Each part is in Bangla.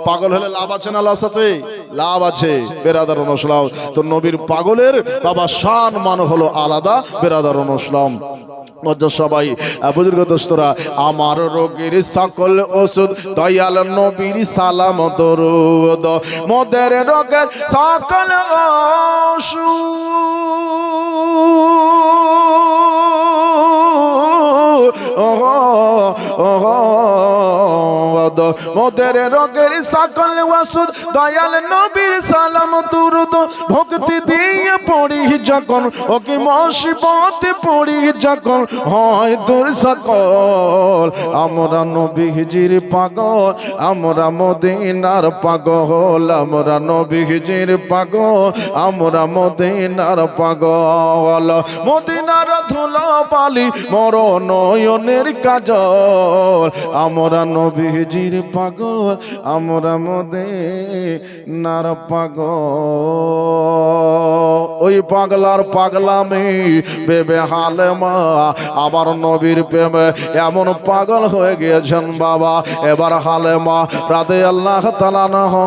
পাগল হলে লাভ আছে না লস আছে? লাভ আছে বেরাদার ইসলাম। তো নবীর পাগলের বাবা শান মান হলো আলাদা বেরাদার ইসলাম। সবাই বুজুর্গ দোস্তরা, আমার রোগের সকল ওষুধ দয়াল নবীর সালাম দরুদ, মোদের রোগের সকল ওষুধ, মোদের রোগের সকল ওষুধ দয়াল নবীর সালাম দরুদ। ভক্তি দিয়ে পড়ি যখন, ওকে মুসিবতে পড়ি যখন হয় দূর সকল, আমরা নবীজির পাগল, আমরা মদিনার পাগল, আমরা নবীজির পাগল, আমরা মদিনার পাগল। মদিনার ধুলো বালি মর নয়নের কাজল, আমরা নবীজির পাগল, আমরা মদিনার পাগল। ওই পাগলার পাগলামি বেবে হালেমা আবার নবীর প্রেমে এমন পাগল হয়ে গিয়েছেন বাবা। এবার হালেমা রাদিয়াল্লাহু তাআলা আনহা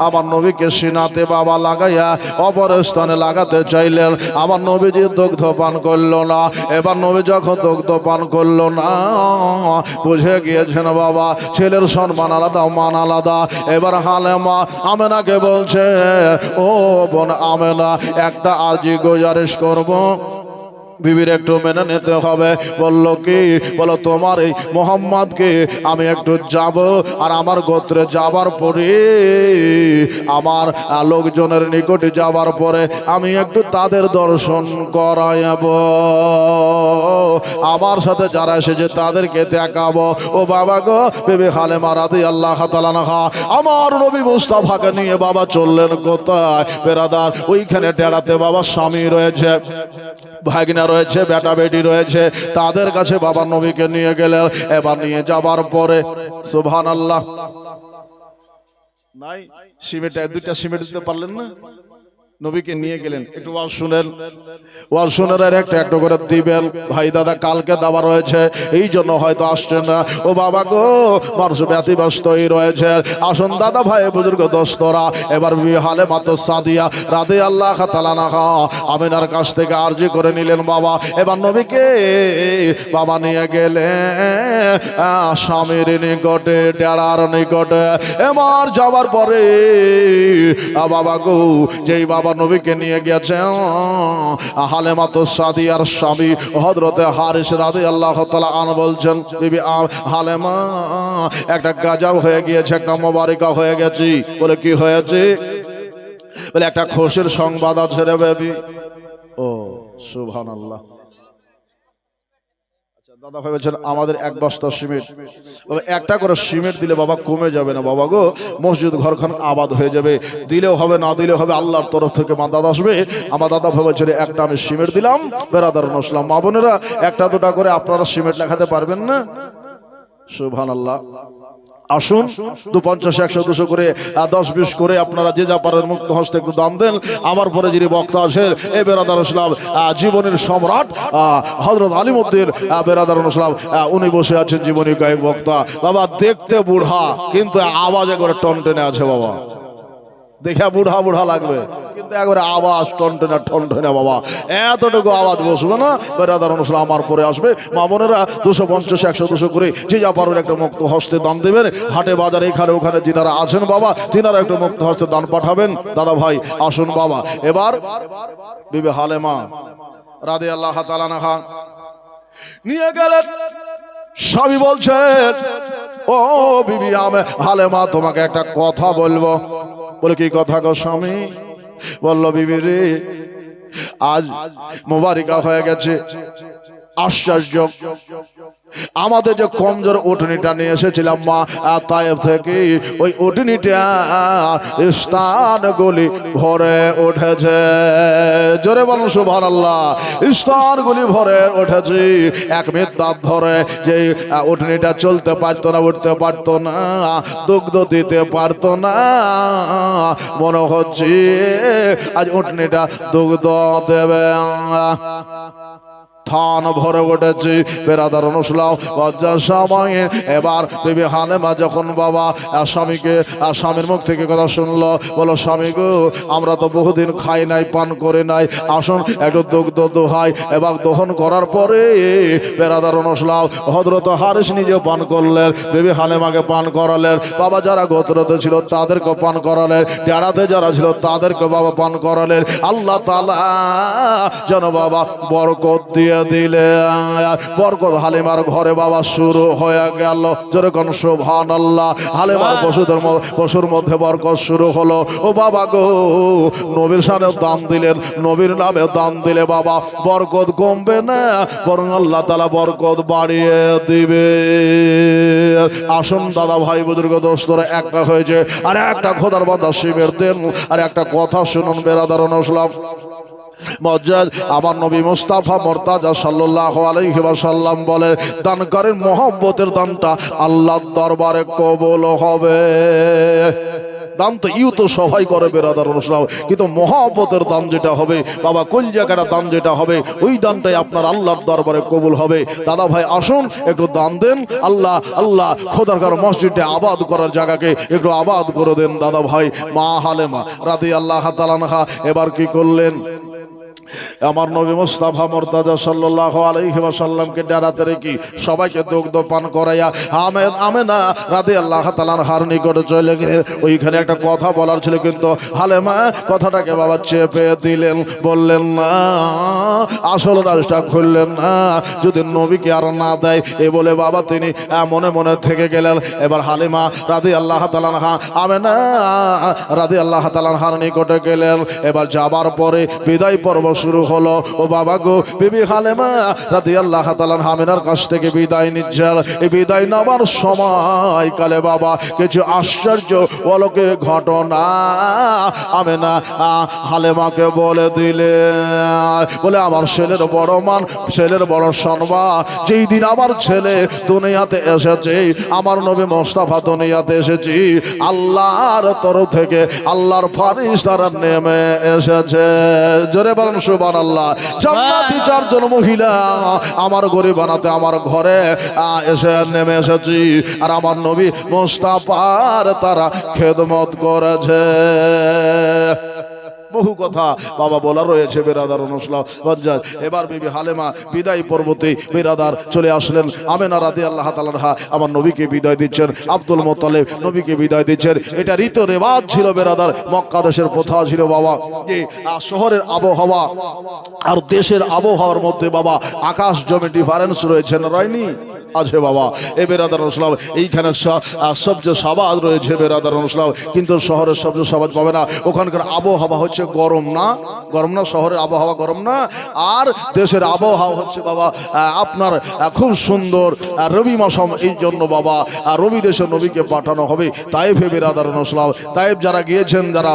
আমার নবীকে সিনাতে বাবা লাগাইয়া অপর স্থানে লাগাতে চাইলেন। আমার নবীজি দুগ্ধ পান করলো না। এবার নবী যখন দুগ্ধ পান করলো না, বুঝে গিয়েছেন বাবা ছেলের সম্মান আলাদা, মান আলাদা। এবার হালেমা আমেনাকে বলছে, ও বোন আমেনা, একটা আরজি গুজারিশ করবো, বিবির একটু মেনে নিতে হবে। বললো কি? বলো তোমার এই মোহাম্মদকে আমি একটু যাব, আর আমার গোত্রে যাবার পরে, আমার লোকজনের নিকটে যাবার পরে আমি একটু তাদের দর্শন করাইব, আমার সাথে যারা এসেছে তাদেরকে দেখাবো। ও বাবা গো, বিবি হালেমা রাদিয়াল্লাহু তাআলা আনহা আমার নবী মুস্তাফাকে নিয়ে বাবা চললেন কোথায়? বেরাদার, ওইখানে টেরাতে বাবা স্বামী রয়েছে, ভাগিনা রয়েছে, বেটা বেটি রয়েছে, তাদের কাছে বাবা নবীকে নিয়ে গেলেন। এবার নিয়ে যাবার পরে সুবহানাল্লাহ, নাই সিমেন্ট, দুইটা সিমেন্ট দিতে পারলেন না, নবীকে নিয়ে গেলেন। একটু ওয়াজ শুনেন, ওয়াজ শুনের একটা একটা করে দিবেন। ভাই দাদা কালকে দাবা রয়েছে, এই জন্য হয়তো আসছেন না। ও বাবা গো, মানুষ ব্যতিব্যস্তই রয়েছে। আসুন দাদা ভাই বুজুর্গ দোস্তরা, এবার বিবি হালেমা সাদিয়া রাদিয়াল্লাহু তাআলা আনহা আমিনার কাছ থেকে আরজি করে নিলেন বাবা। এবার নবীকে বাবা নিয়ে গেলেন স্বামীর নিকটে, ডেরার নিকটে। এবার যাওয়ার পরে বাবা গো, যেই বাবা নবীকে নিয়ে গেছেন, হালেমা সাদিয়ার স্বামী হযরতে হারিস রাদিয়াল্লাহু তাআলা আনহু বলছেন, বিবি হালেমা একটা গাজব হয়ে গিয়েছে, একটা মোবারকা হয়ে গেছি। বলে কি হয়েছে? বলে একটা খুশির সংবাদ আছে রে বেবি। ও সুবহানাল্লাহ। দাদা ভেবেছেন আমাদের এক বস্তা সিমেন্ট, একটা করে সিমেন্ট দিলে বাবা কমে যাবে না বাবা গো, মসজিদ ঘরখান আবাদ হয়ে যাবে। দিলেও হবে, না দিলেও হবে, আল্লাহর তরফ থেকে মাদাদ আসবে। আমার দাদা ভেবেছেন একটা আমি সিমেন্ট দিলাম। বেরাদার ইসলাম মা বোনেরা, একটা দুটা করে আপনারা সিমেন্ট লেখাতে পারবেন না? সুবহানাল্লাহ। আসুন 250, 100, 200 করে 10-20 করে আপনারা যে যা পারেন মুক্ত হস্তে একটু দান দেন। আমার পরে যিনি বক্তা আছেন এই বেরাদার ইসলাম জীবনের সম্রাট হযরত আলিমউদ্দিন বেরাদার ইসলাম, উনি বসে আছেন জীবনী গায়ক বক্তা। বাবা দেখতে বুড়া কিন্তু আওয়াজে করে টনটনে আছে বাবা, দেখে বুড়া বুড়া লাগবে কিন্তু একবারে আওয়াজ টনটনে টনটনে বাবা, এতটুকু আওয়াজ বসবে না। বেরাদার ইসলাম আমার পরে আসবে। মা বোনেরা 250, 100, 200 করে যে যা পারবেন একটা মুক্ত হস্তে দান দেবেন। হাটে বাজারে এখানে ওখানে যিনারা আছেন বাবা, তিনারা একটু মুক্ত হস্তে দান পাঠাবেন। দাদা ভাই আসুন বাবা। এবার বিবি হালেমা রাদিয়াল্লাহু তাআলা আনহা নিয়ে গেলেন। স্বামী বলছেন, ও বিবি হালেমা তোমাকে একটা কথা বলবো। বলে কি কথা গো স্বামী? বলল বিবি রে, আজ মোবারকা হয়ে গেছে। আশ্চর্য, আমাদের যে কমজোর উটনিটা নিয়ে এসেছিলাম মা তায়েফ থেকে, ওই উটনিটা স্থানগুলি ভরে উঠেছে। জোরে বলুন সুবহানাল্লাহ। স্থানগুলি ভরে উঠেছে। এক মিদ্দাত ধরে যে উটনিটা চলতে পারতো না, উঠতে পারতো না, দুগ্ধ দিতে পারতো না, মনে হচ্ছে আজ উটনিটা দুগ্ধ দেবে। থান ভরে উঠেছে বেরাদার অনুসলাম লজ্জার সময়ে। এবার বিবি হালেমা যখন বাবা স্বামীর মুখ থেকে কথা শুনলো, বলো স্বামী গো আমরা তো বহুদিন খাই নাই পান করে নাই, আসুন একটু দুগ্ধ দোহাই। এবং দহন করার পরে বেরাদার অনুসলাম হযরত হারিস নিজে পান করলেন, বিবি হালেমাকে পান করালেন, বাবা যারা গোত্রতে ছিল তাদেরকে পান করালেন, ডেরাতে যারা ছিল তাদেরকে বাবা পান করালেন। আল্লাহ তাআলা যেন বাবা বরকত দিয়ে দিলেন। বরকত হালিমার ঘরে বাবা শুরু হয়ে গেল। যেরকম সুবহানাল্লাহ। হালিমার পশুর মধ্যে বরকত শুরু হলো। ও বাবা গো, নবীর শানে দান দিলেন, নবীর নামে দান দিলে বাবা বরকত কমবে না, বরং আল্লাহ তাআলা বরকত বাড়িয়ে দিবে। আসুন দাদা ভাই বুজুর্গ দোস্তরা, একটা হয়েছে আর একটা খোদার বান্দা শিবের দেন। আর একটা কথা শুনুন বেরাদার অনুসলাম মজ্জাদ আমার নবী মুস্তাফা মুর্তাজা সাল্লাল্লাহু আলাইহি ওয়াসাল্লাম বলেন, দান করেন মহব্বতের দানটা আল্লাহর দরবারে কবুল হবে। দান তো তো সবাই করে বেরাদার অনুসলাম, কিন্তু মহব্বতের দান যেটা হবে বাবা, কলজাকাটা দান যেটা হবে, ওই দানটাই আপনার আল্লাহর দরবারে কবুল হবে। দাদা ভাই আসুন একটু দান দেন, আল্লাহ খোদার ঘর মসজিদে আবাদ করার জায়গাকে একটু আবাদ করে দেন দাদা ভাই। মা হালেমা রাদিয়াল্লাহু তাআলা আনহা এবার কি করলেন, আমার নবী মুস্তাফা মুর্তাজা সাল্লাল্লাহু আলাইহি ওয়াসাল্লামকে ডেরাতে রেখে সবাইকে দুগ্ধ পান করাইয়া আমেনা রাদিয়াল্লাহু তাআলা আনহার নিকটে চলে গেলেন। ওইখানে একটা কথা বলার ছিল, কিন্তু হালেমা কথাটাকে বাবা চেপে দিলেন, বললেন না, আসল রাজটা খুললেন না, যদি নবীকে আর না দেয় এ বলে বাবা তিনি মনে মনে থেকে গেলেন। এবার হালিমা রাদিয়াল্লাহু তাআলা আনহা আমেনা রাদিয়াল্লাহু তাআলা আনহার নিকটে গেলেন। এবার যাবার পরে বিদায় পর্ব শুরু হলো। ও বাবা গো, বিবি হালেমা রাদিয়াল্লাহু তাআলা আমিনার কাছ থেকে বিদায় নিচ্ছেন। এই বিদায় নেওয়ার সময় কালে বাবা কিছু আশ্চর্য অলৌকিক ঘটনা আমিনা হালেমাকে বলে দিলেন। বলে আমার ছেলের বড় মান, ছেলের বড় সম্মান, যেই দিন আমার ছেলে দুনিয়াতে এসেছে, আমার নবী মুস্তাফা দুনিয়াতে এসেছি, আল্লাহর তরফ থেকে আল্লাহর ফেরেশতারা নেমে এসেছে। জোরে বলেন সুবহানাল্লাহ। জান্নাতি চারজন মহিলা আমার ঘরে বানাতে আমার ঘরে এসে নেমে এসেছি, আর আমার নবী মুস্তাফার তারা খেদমত করেছে। বহু কথা বাবা বলা রয়েছে বেরাদার অনুসলাম মজ্জাদ। এবার বিবি হালেমা বিদায় পর্বতে বেরাদার চলে আসলেন। আমেনা রাদিয়াল্লাহু তাআলা আনহা আমার নবীকে বিদায় দিচ্ছেন, আব্দুল মুত্তালিব নবীকে বিদায় দিচ্ছেন। এটা রীতি রেওয়াজ ছিল বেরাদার, মক্কা দেশের প্রথা ছিল বাবা, যে শহরের আবহাওয়া আর দেশের আবহাওয়ার মধ্যে বাবা আকাশ জমি ডিফারেন্স রয়েছে না, রয়নি আছে বাবা। এ বেরাদার অনুসলাম এইখানে সবজ সাবাদ রয়েছে বেরাদার অনুসলাম, কিন্তু শহরের সবজ সাবাদ পাবে না। ওখানকার আবহাওয়া হচ্ছে গরম না, শহরের আবহাওয়া গরম না, আর দেশের আবহাওয়া হচ্ছে বাবা আপনার খুব সুন্দর রবি মৌসুম। এই জন্য বাবা রবি দেশে নবীকে পাঠানো হবে তায়েফে বেরাদার অনুসলাম। তায়েফ যারা গিয়েছেন, যারা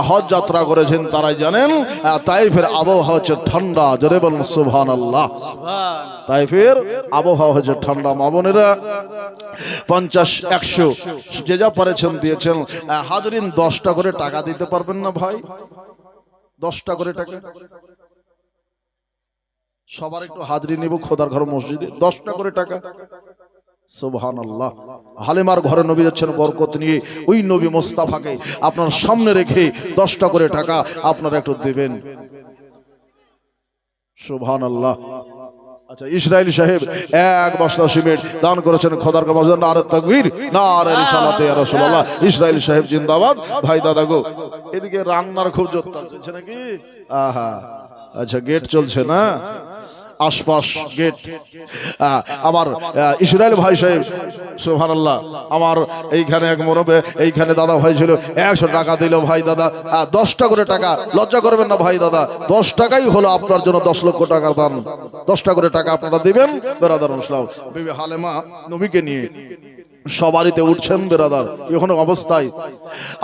হজ যাত্রা করেছেন তারাই জানেন তায়েফের আবহাওয়া হচ্ছে ঠান্ডা। জোরে বলুন সুবহানাল্লাহ। তায়েফের আবহাওয়া হচ্ছে ঠান্ডা। মা বোনেরা 50-100 যে যা পারেছেন দিয়েছেন। হাজরিন 10টা করে টাকা দিতে পারবেন না ভাই? 10টা করে টাকা সবার একটু হাজরি নিব খোদার ঘর মসজিদে, 10টা করে টাকা। সুবহানাল্লাহ। হালিমার ঘরে নবী যাচ্ছেন বরকত নিয়ে, ওই নবী মুস্তাফাকে আপনার সামনে রেখে 10টা করে টাকা আপনারা একটু দেবেন। সুবহানাল্লাহ। আচ্ছা, ইসরাইল সাহেব 1 বস্তা সিমেন্ট দান করেছেন খোদার ঘর মসজিদে। নারে তাকবীর, নারে রিসালাতে ইয়া রাসূলুল্লাহ। ইসরাইল সাহেব জিন্দাবাদ। ভাই দাদা গো, এদিকে রান্নার খুব জোরদার চলছে নাকি? আহা, আচ্ছা গেট চলছে না, আশপাশ গেট। আমার ইসরাইল ভাই সাহেব সুবহানাল্লাহ, আমার এইখানে এক মরবে, এইখানে দাদা ভাই ছিল, 100 টাকা দিল ভাই দাদা, 10টা করে টাকা। লজ্জা করবেন না ভাই দাদা, 10 টাকাই হলো আপনার জন্য 10 লক্ষ টাকার দান। 10টা করে টাকা আপনারা দিবেন বেরাদার মুসলাম। বিবি হালেমা নবীকে নিয়ে সবারিতে উঠছেন বেরাদার এখন অবস্থায়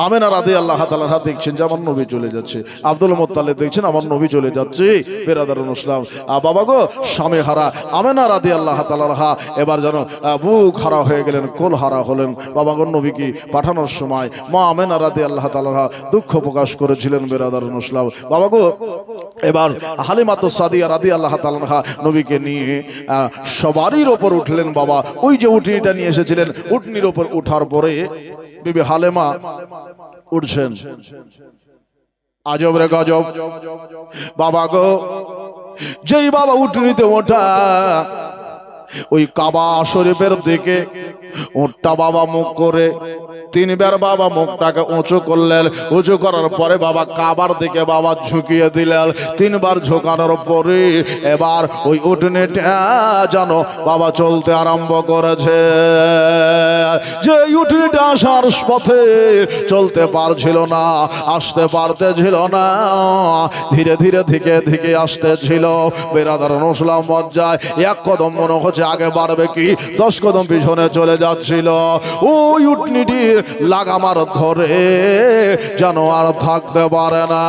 আমেনা রাদিয়াল্লাহু তাআলা দেখছেন যে আমার নবী চলে যাচ্ছে, আব্দুল মুত্তালিব দেখছেন আমার নবী চলে যাচ্ছে। বেরাদার মুসলিম বাবা গো, স্বামী হারা আমেনা রাদিয়াল্লাহু তাআলা এবার যেন বুক হারা হয়ে গেলেন, কোল হারা হলেন। বাবা গো, নবীকে পাঠানোর সময় মা আমেনা রাদিয়াল্লাহু তাআলা দুঃখ প্রকাশ করেছিলেন। বেরাদার মুসলিম বাবা গো, এবার হালিমাতুস সাদিয়া রাদিয়াল্লাহু তাআলা নবীকে নিয়ে সবারির ওপর উঠলেন। বাবা ওই যে উটনিটা নিয়ে এসেছিলেন, উটনির ওপর উঠার পরে বিবি হালেমা উঠছেন। আজব রে গজব বাবা গো, যেই বাবা উটনিতে ওঠা ওই কাবা শরীফের দিকে উটটা বাবা মুখ করে তিনবার বাবা মুখটাকে উঁচু করলেন। উঁচু করার পরে বাবা কাবার দিকে বাবা ঝুঁকিয়ে দিলেন। তিনবার ঝুঁকানোর পরে এবার ওই উটনিটা যেন বাবা চলতে আরম্ভ করেছে। যে উটনিটা আসার পথে চলতে পারছিল না, আসতে পারতেছিল না, ধীরে ধীরে ধীরে ধীরে আসতেছিল। বেরাদার মুসলিম মজ্জায় এক কদম মনে হচ্ছে আগে বাড়বে কি 10 কদম পিছনে চলে যাচ্ছিল। ওই উটনিটির লাগামার ধরে যেন আর থাকতে পারে না,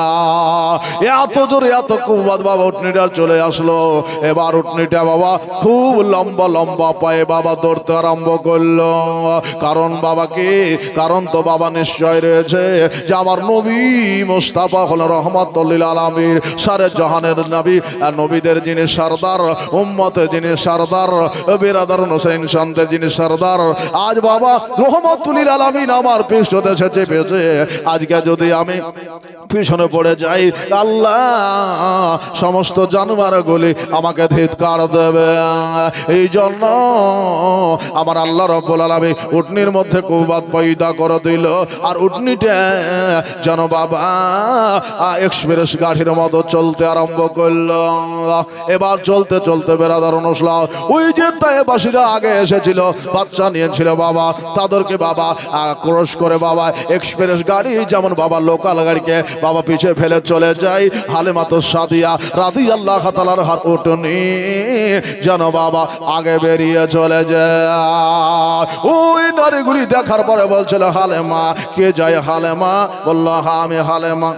এত জোরে এত কুবাদ বাবা উটনিটা চলে আসলো। এবার উটনিটা বাবা খুব লম্বা লম্বা পায়ে বাবা দৌড়তে আরম্ভ করলো। কারণ বাবা কি, কারণ তো বাবা নিশ্চয় রয়েছে যে আমার নবী মুস্তাফা হলেন রহমাতুল লিল আলামিন, সারে জাহানের নবী, নবীদের যিনি সরদার, উম্মতের যিনি সরদার, বিরাদার হোসেন সন্তের যিনি সরদার। আজ বাবা রহমাতুল লিল আলামিন আমার পৃষ্ঠতে চেপেছে। আজকে যদি আমি পিছনে পড়ে যাই, আল্লাহ সমস্ত জানোয়ারগুলি আমাকে ধিক্কার দেবে। এই জন্য আমার আল্লাহ রাব্বুল আলামিন উটনির মধ্যে কুবাত পয়দা করে দিল। আর উটনিটা যেন বাবা এক্সপ্রেস গাড়ির মতো চলতে আরম্ভ করলো। এবার চলতে চলতে বেরাদার অনুসলাম ওই যে তায়েবাসীরা আগে এসেছিল, বাচ্চা নিয়েছিল বাবা, তাদেরকে বাবা ক্রস করে বাবা এক্সপ্রেস গাড়ি যেমন বাবা লোকাল গাড়িকে বাবা পিছে ফেলে চলে যায়। হালিমাতুস সাদিয়া রাদিয়াল্লাহু তাআলার হাত উটনি যেন বাবা আগে বেরিয়ে চলে যায়। ওই নারীগুলি দেখার পরে বলছিল হালেমা, কে যায় হালেমা? বলল হ্যাঁ আমি হালেমা।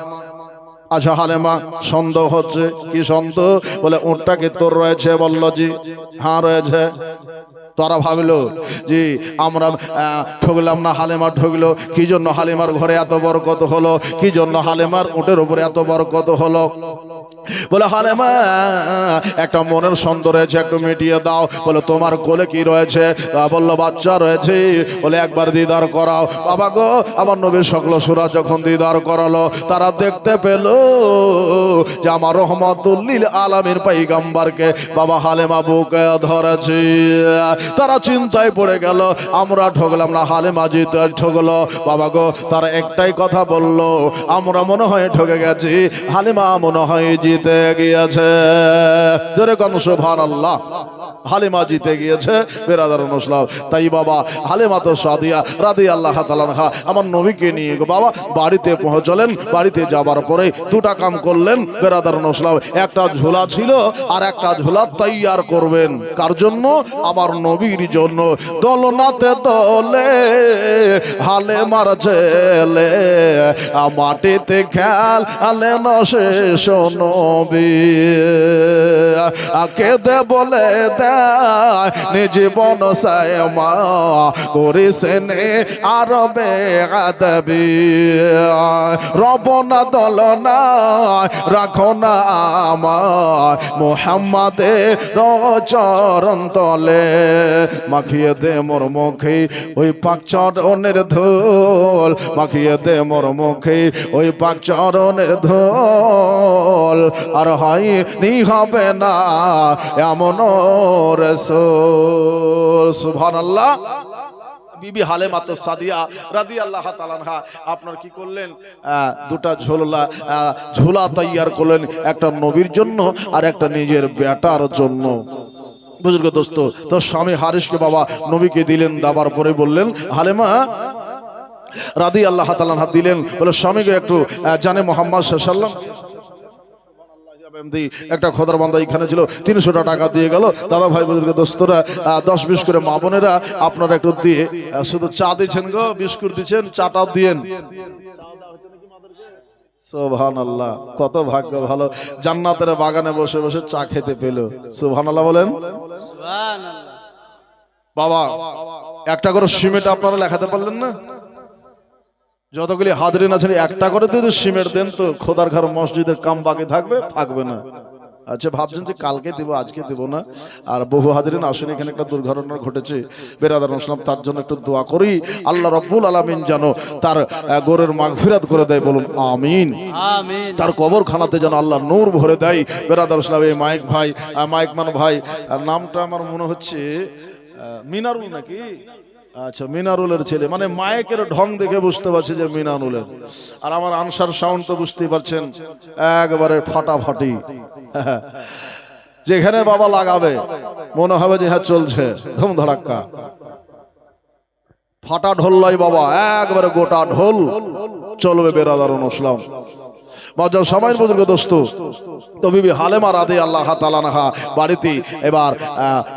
আচ্ছা হালেমা, সন্দেহ হচ্ছে, কি সন্দেহ? বলে উটটা কি তোর রয়েছে? বলল জি হ্যাঁ রয়েছে। তারা ভাবলো যে আমরা ঠকলাম না, হালেমা ঠকলো। কি জন্য হালিমার ঘরে এত বরকত হলো? কি জন্য হালেমার উটের উপরে এত বরকত হলো? বলে হালেমা, একটা মনের সন্দেহ রয়েছে, একটু মিটিয়ে দাও। বলে তোমার কোলে কি রয়েছে? বললো বাচ্চা রয়েছে। বলে একবার দিদার করাও। বাবা গো, আমার নবীর সকল সূরা যখন দিদার করালো, তারা দেখতে পেল যে আমার রহমাতুল লিল আলামিন পয়গম্বরকে বাবা হালেমা বুকে ধরেছে। তারা চিন্তায় পড়ে গেল, আমরা ঠকলাম না, হালেমা জিতে ঠকলো। বাবা গো, তারা একটাই কথা বলল, আমরা মনে হয় ঠকে গেছি, হালেমা মনে হয় জিতে গিয়েছে। জোরে কোন সুবহানাল্লাহ। হালিমা জিতে গিয়েছে বেরাদার মুসলিম। তাই বাবা হালিমাতুস সাদিয়া রাদিয়াল্লাহু তাআলা আমার নবীকে নিয়ে বাবা বাড়িতে পৌঁছলেন। বাড়িতে যাবার পরে দুটা কাম করলেন বেরাদার মুসলিম। একটা ঝোলা ছিল আর একটা ঝোলা তৈয়ার করবেন। কার জন্য? আমার নবীর জন্য। দোলনাতে দোলে হালিমার ছেলে, মাটিতে খেল আলেন শেষ নবী। কেঁদে বলে দেয় জীবন সায়মা করেছেন আরবে আদবি। রবনা দলনা রাখো না আমার মুহাম্মাদে চরণ তলে, মাখিয়ে দে মোর মুখে ওই পাক চরণের ধুল, মাখিয়ে দে মোর মুখে ওই পাক চরণের ধুল। আর হয়নি হবে না এমন রাসূল। সুবহানাল্লাহ। বিবি হালিমাতুস সাদিয়া রাদিয়াল্লাহু তাআলা আপনার কি করলেন? দুটা ঝোলা তৈয়ার করলেন, একটা নবীর জন্য আর একটা নিজের বেটার জন্য। বুঝল দোস্ত? তো স্বামী হারিসকে বাবা নবীকে দিলেন। দাবার পরে বললেন হালিমা রাদিয়াল্লাহু তাআলা দিলেন, বলে স্বামীকে একটু জানে মুহাম্মদ সাল্লাল্লাহু আলাইহি ওয়াসাল্লাম একটা খোদার বান্দা এখানে ছিল 300 টাকা দিয়ে গেল। দাদা ভাই বুজুর্গ দোস্তরা 10-20 করে মা বোনেরা আপনারা একটু দিয়ে শুধু চা দিচ্ছেন গো, বিস্কুট দিচ্ছেন, চাটাও দিয়েন। সুবহানাল্লাহ, কত ভাগ্য ভালো, জান্নাতের বাগানে বসে বসে চা খেতে পেল। সুবহানাল্লাহ বলেন। সুবহানাল্লাহ। বাবা একটা করে সিমেন্ট আপনারা লেখাতে পারলেন না? যতগুলি হাজরিন আছেন একটা করে যদি সিমেন্ট দেন তো খোদার ঘর মসজিদের কাম বাকি থাকবে? থাকবে না। আচ্ছা ভাবছেন যে কালকে দিব আজকে দিব না, আর বহু হাজরিন আসেন, এখানে একটা দুর্ঘটনা ঘটেছে বেরাদার ইসলাম, তার জন্য একটু দোয়া করি আল্লাহ রাব্বুল আলামিন যেন তার গোরের মাগফিরাত করে দেয়, বলুন আমিন। আমিন। তার কবরখানাতে যেন আল্লাহ নূর ভরে দেয়। বেরাদার ইসলাম এই মাইক ভাই, মাইকমান ভাই, নামটা আমার মনে হচ্ছে মিনারুল নাকি? আচ্ছা মিনারুলের ছেলে, মানে মাইকের ঢং দেখে বুঝতে পারছি যে মিনারুলের। আর আমার আনসার সাউন্ড তো বুঝতেই পারছেন একবারে ফাটাফাটি। যেখানে বাবা লাগাবে মনে হবে যে হ্যাঁ চলছে ধুম ধড়াক্কা। ফাটা ঢোল লয় বাবা, একবারে গোটা ঢোল চলবে বেরাদারুন ইসলাম। মজার সময় বুজুর্গ দোস্ত, তো বিবি হালেমা রাদিয়াল্লাহু তাআলা আনহা বাড়িতে এবার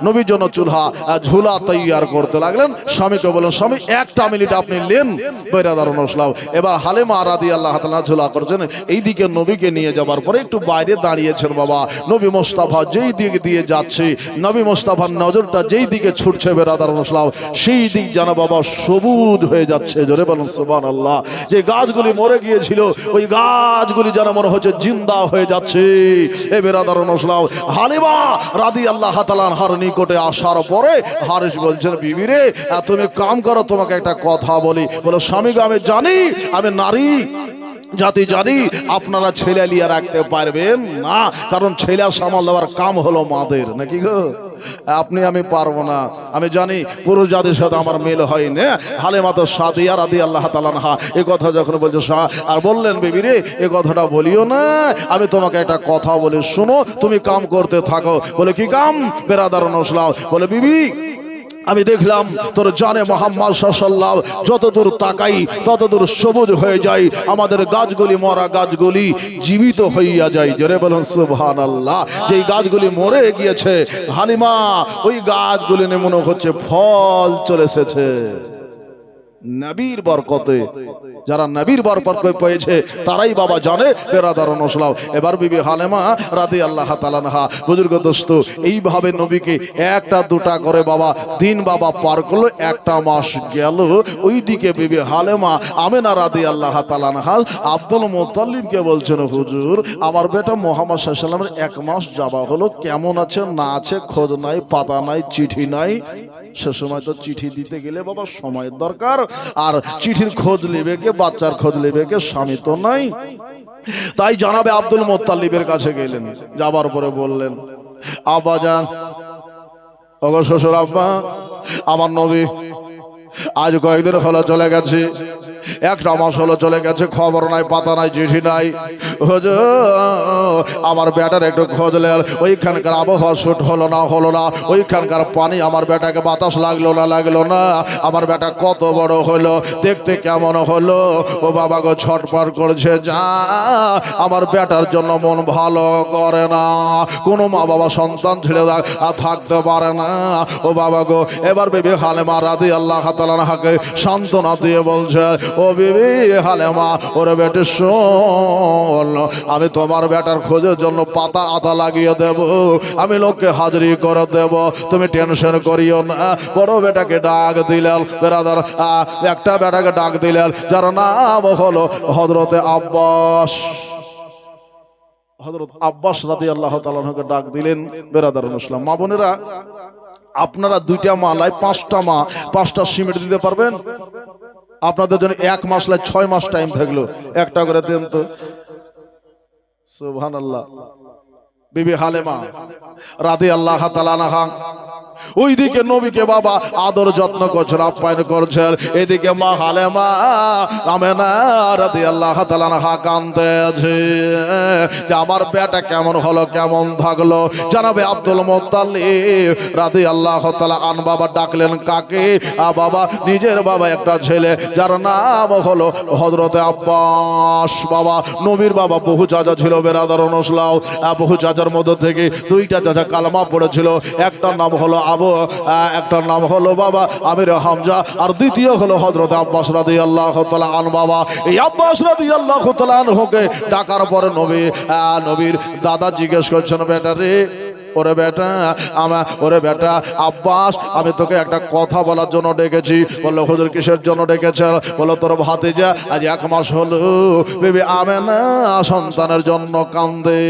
নবীর জন্য চুলহা ঝুলা তৈয়ার করতে লাগলেন। স্বামীকে বলেন স্বামী একটা মিনিট আপনি নেন বেরাদারুন ইসলাম। এবার হালেমা রাদিয়াল্লাহু তাআলা ঝুলা করছেন, এইদিকে নবীকে নিয়ে যাবার পরে একটু বাইরে দাঁড়িয়েছেন বাবা। নবী মুস্তাফা যেই দিকে দিয়ে যাচ্ছে, নবী মুস্তাফার নজরটা যেই দিকে ছুটছে বেরাদারুন ইসলাম, সেই দিক যেন বাবা সবুজ হয়ে যাচ্ছে। জোরে বলুন সুবহানাল্লাহ। যে গাছগুলি মরে গিয়েছিল ওই গাছগুলি যেন মনে হচ্ছে জিন্দা হয়ে যাচ্ছে। এ বেরাদারুন ইসলাম, হালিমা রাদিয়াল্লাহু তাআলা আনহার নিকটে আসার পরে হারিস বলছেন বিবি রে তুমি কাম করো, তোমাকে একটা কথা বলি। বলো স্বামী গো আমি জানি আমি নারী জাতি জানি আপনারা ছেলে লিয়া রাখতে পারবেন না, কারণ ছেলে সামাল দেওয়ার কাম হলো মাদের, নাকি গো? আপনি আমি পারবো না, আমি জানি পুরুষ জাতির সাথে আমার মেল হয় না। হালেমা তো সাদিয়া রাদিয়াল্লাহু তাআলা আনহা এই কথা যখন বলছে আর বললেন বিবি রে এ কথাটা বলিও না, আমি তোমাকে একটা কথা বলি শোনো, তুমি কাম করতে থাকো। বলে কি কাম? বেরাদারুন ইসলাম বলে বিবি আমি দেখলাম তোর জানে মুহাম্মদ সাল্লাল্লাহু আলাইহি ওয়াসাল্লাম যতদূর তাকাই ততদূর সবুজ হয়ে যায়, আমাদের গাছগুলি মরা গাছগুলি জীবিত হইয়া যায়। জোরে বলুন সুবহানাল্লাহ। যেই গাছগুলি মরে গিয়েছে হালিমা ওই গাছগুলি নিয়ে মনে হচ্ছে ফল চলে এসেছে নবীর বরকতে। যারা নবীর বরকত পেয়েছে তারাই বাবা জানে বেরাদারুন ইসলাম। এবার বিবি হালেমা রাদিয়াল্লাহু তাআলা আনহা বুজুর্গ দোস্ত এইভাবে নবীকে একটা দুটা করে বাবা দিন বাবা পার করলো, একটা মাস গেল। ওইদিকে বিবি হালেমা আমেনা রাদিয়াল্লাহু তাআলা আনহা আব্দুল মুত্তালিবকে বলছেন হুজুর আমার বেটা মুহাম্মদ সাল্লাল্লাহু আলাইহি ওয়াসাল্লামের এক মাস যাওয়া হলো, কেমন আছে না আছে খোঁজ নাই, পাতা নাই, চিঠি নাই। সে সময় তো চিঠি দিতে গেলে বাবা সময়ের দরকার, আর চিঠির খোঁজ নেবে কে, বাচ্চার খোঁজ নেবে কে, স্বামী তো নাই। তাই জানাবে আব্দুল মুত্তালিবের কাছে গেলেন, যাবার পরে বললেন আব্বা যান, ওগো শ্বশুর আব্বা আমার নবী আজ কয়েকদিন হলো চলে গেছে, একটা মাস হলো চলে গেছে, খবর নাই, পাতা নাই, চিঠি নাই। হুজুর আমার বেটার একটু খোঁজ নেন, ওইখানকার আবহাওয়া শুট হলো না, ওইখানকার পানি আমার বেটাকে বাতাস লাগলো না, আমার বেটা কত বড় হলো, দেখতে কেমন হলো, ও বাবা গো ছটফট করছে, যা আমার বেটার জন্য মন ভালো করে না, কোনো মা বাবা সন্তান ছেড়ে থাকতে পারে না, ও বাবা গো। এবার বিবি হালেমা রাদিয়াল্লাহু তাআলা আনহাকে সান্ত্বনা দিয়ে বলছে ও বিবি হালেমা ওরে বেটে শোন, আমি তোমার বেটার খোঁজের জন্য পাতা আতা লাগিয়ে দেব, আমি লোককে হাজিরি করে দেব, তুমি টেনশন করিও না। বড় বেটাকে ডাক দিলেন বেরাদার, একটা বেটাকে ডাক দিলেন যার নাম হলো হযরতে আব্বাস। হযরত আব্বাস রাদিয়াল্লাহু তাআলা আনহুকে ডাক দিলেন বেরাদারুল ইসলাম। মা বোনেরা আপনারা দুইটা মালায় পাঁচটা সিমেন্ট দিতে পারবেন? আপনাদের জন্য এক মাসলায় 6 মাস টাইম থাকলো, একটা করে দেন তো। সুবহানাল্লাহ। বিবি হালেমা রাদিয়াল্লাহু তাআলা আনহা ওইদিকে নবীকে বাবা আদর যত্ন করছেন, আপ্যায়ন করছেন। এদিকে মা হালেমা আমেনা রাদিয়াল্লাহু তাআলা আনহা কাঁদতেছে যে আমার বেটা কেমন হলো, কেমন থাকলো। জানাবে আব্দুল মুত্তালিব রাদিয়াল্লাহু তাআলা আন বাবা ডাকলেন কাকে? বাবা নিজের বাবা একটা ছেলে যার নাম হলো হযরতে আব্বাস। বাবা নবীর বাবা বহু চাচা ছিল বেরাদার অনুসলাও, বহু চাচার মধ্যে থেকে দুইটা চাচা কালেমা পড়েছিল। একটার নাম হলো একটার নাম হলো বাবা আমির হামজা, আর দ্বিতীয় হলো হযরত আব্বাস রাদিয়াল্লাহু তাআলা আন। বাবা এই আব্বাস রাদিয়াল্লাহু তাআলা আনহুকে ডাকার পরে নবীর দাদা জিজ্ঞেস করছেন, বেটা রে, ওরে বেটা আব্বাস, আমি তোকে একটা কথা বলার জন্য ডেকেছি। বললো হুজুর কিসের জন্য ডেকেছেন? বললো তোর ভাতিজা আজ 1 মাস হলো বিবি আমেনা সন্তানের জন্য কান্দে।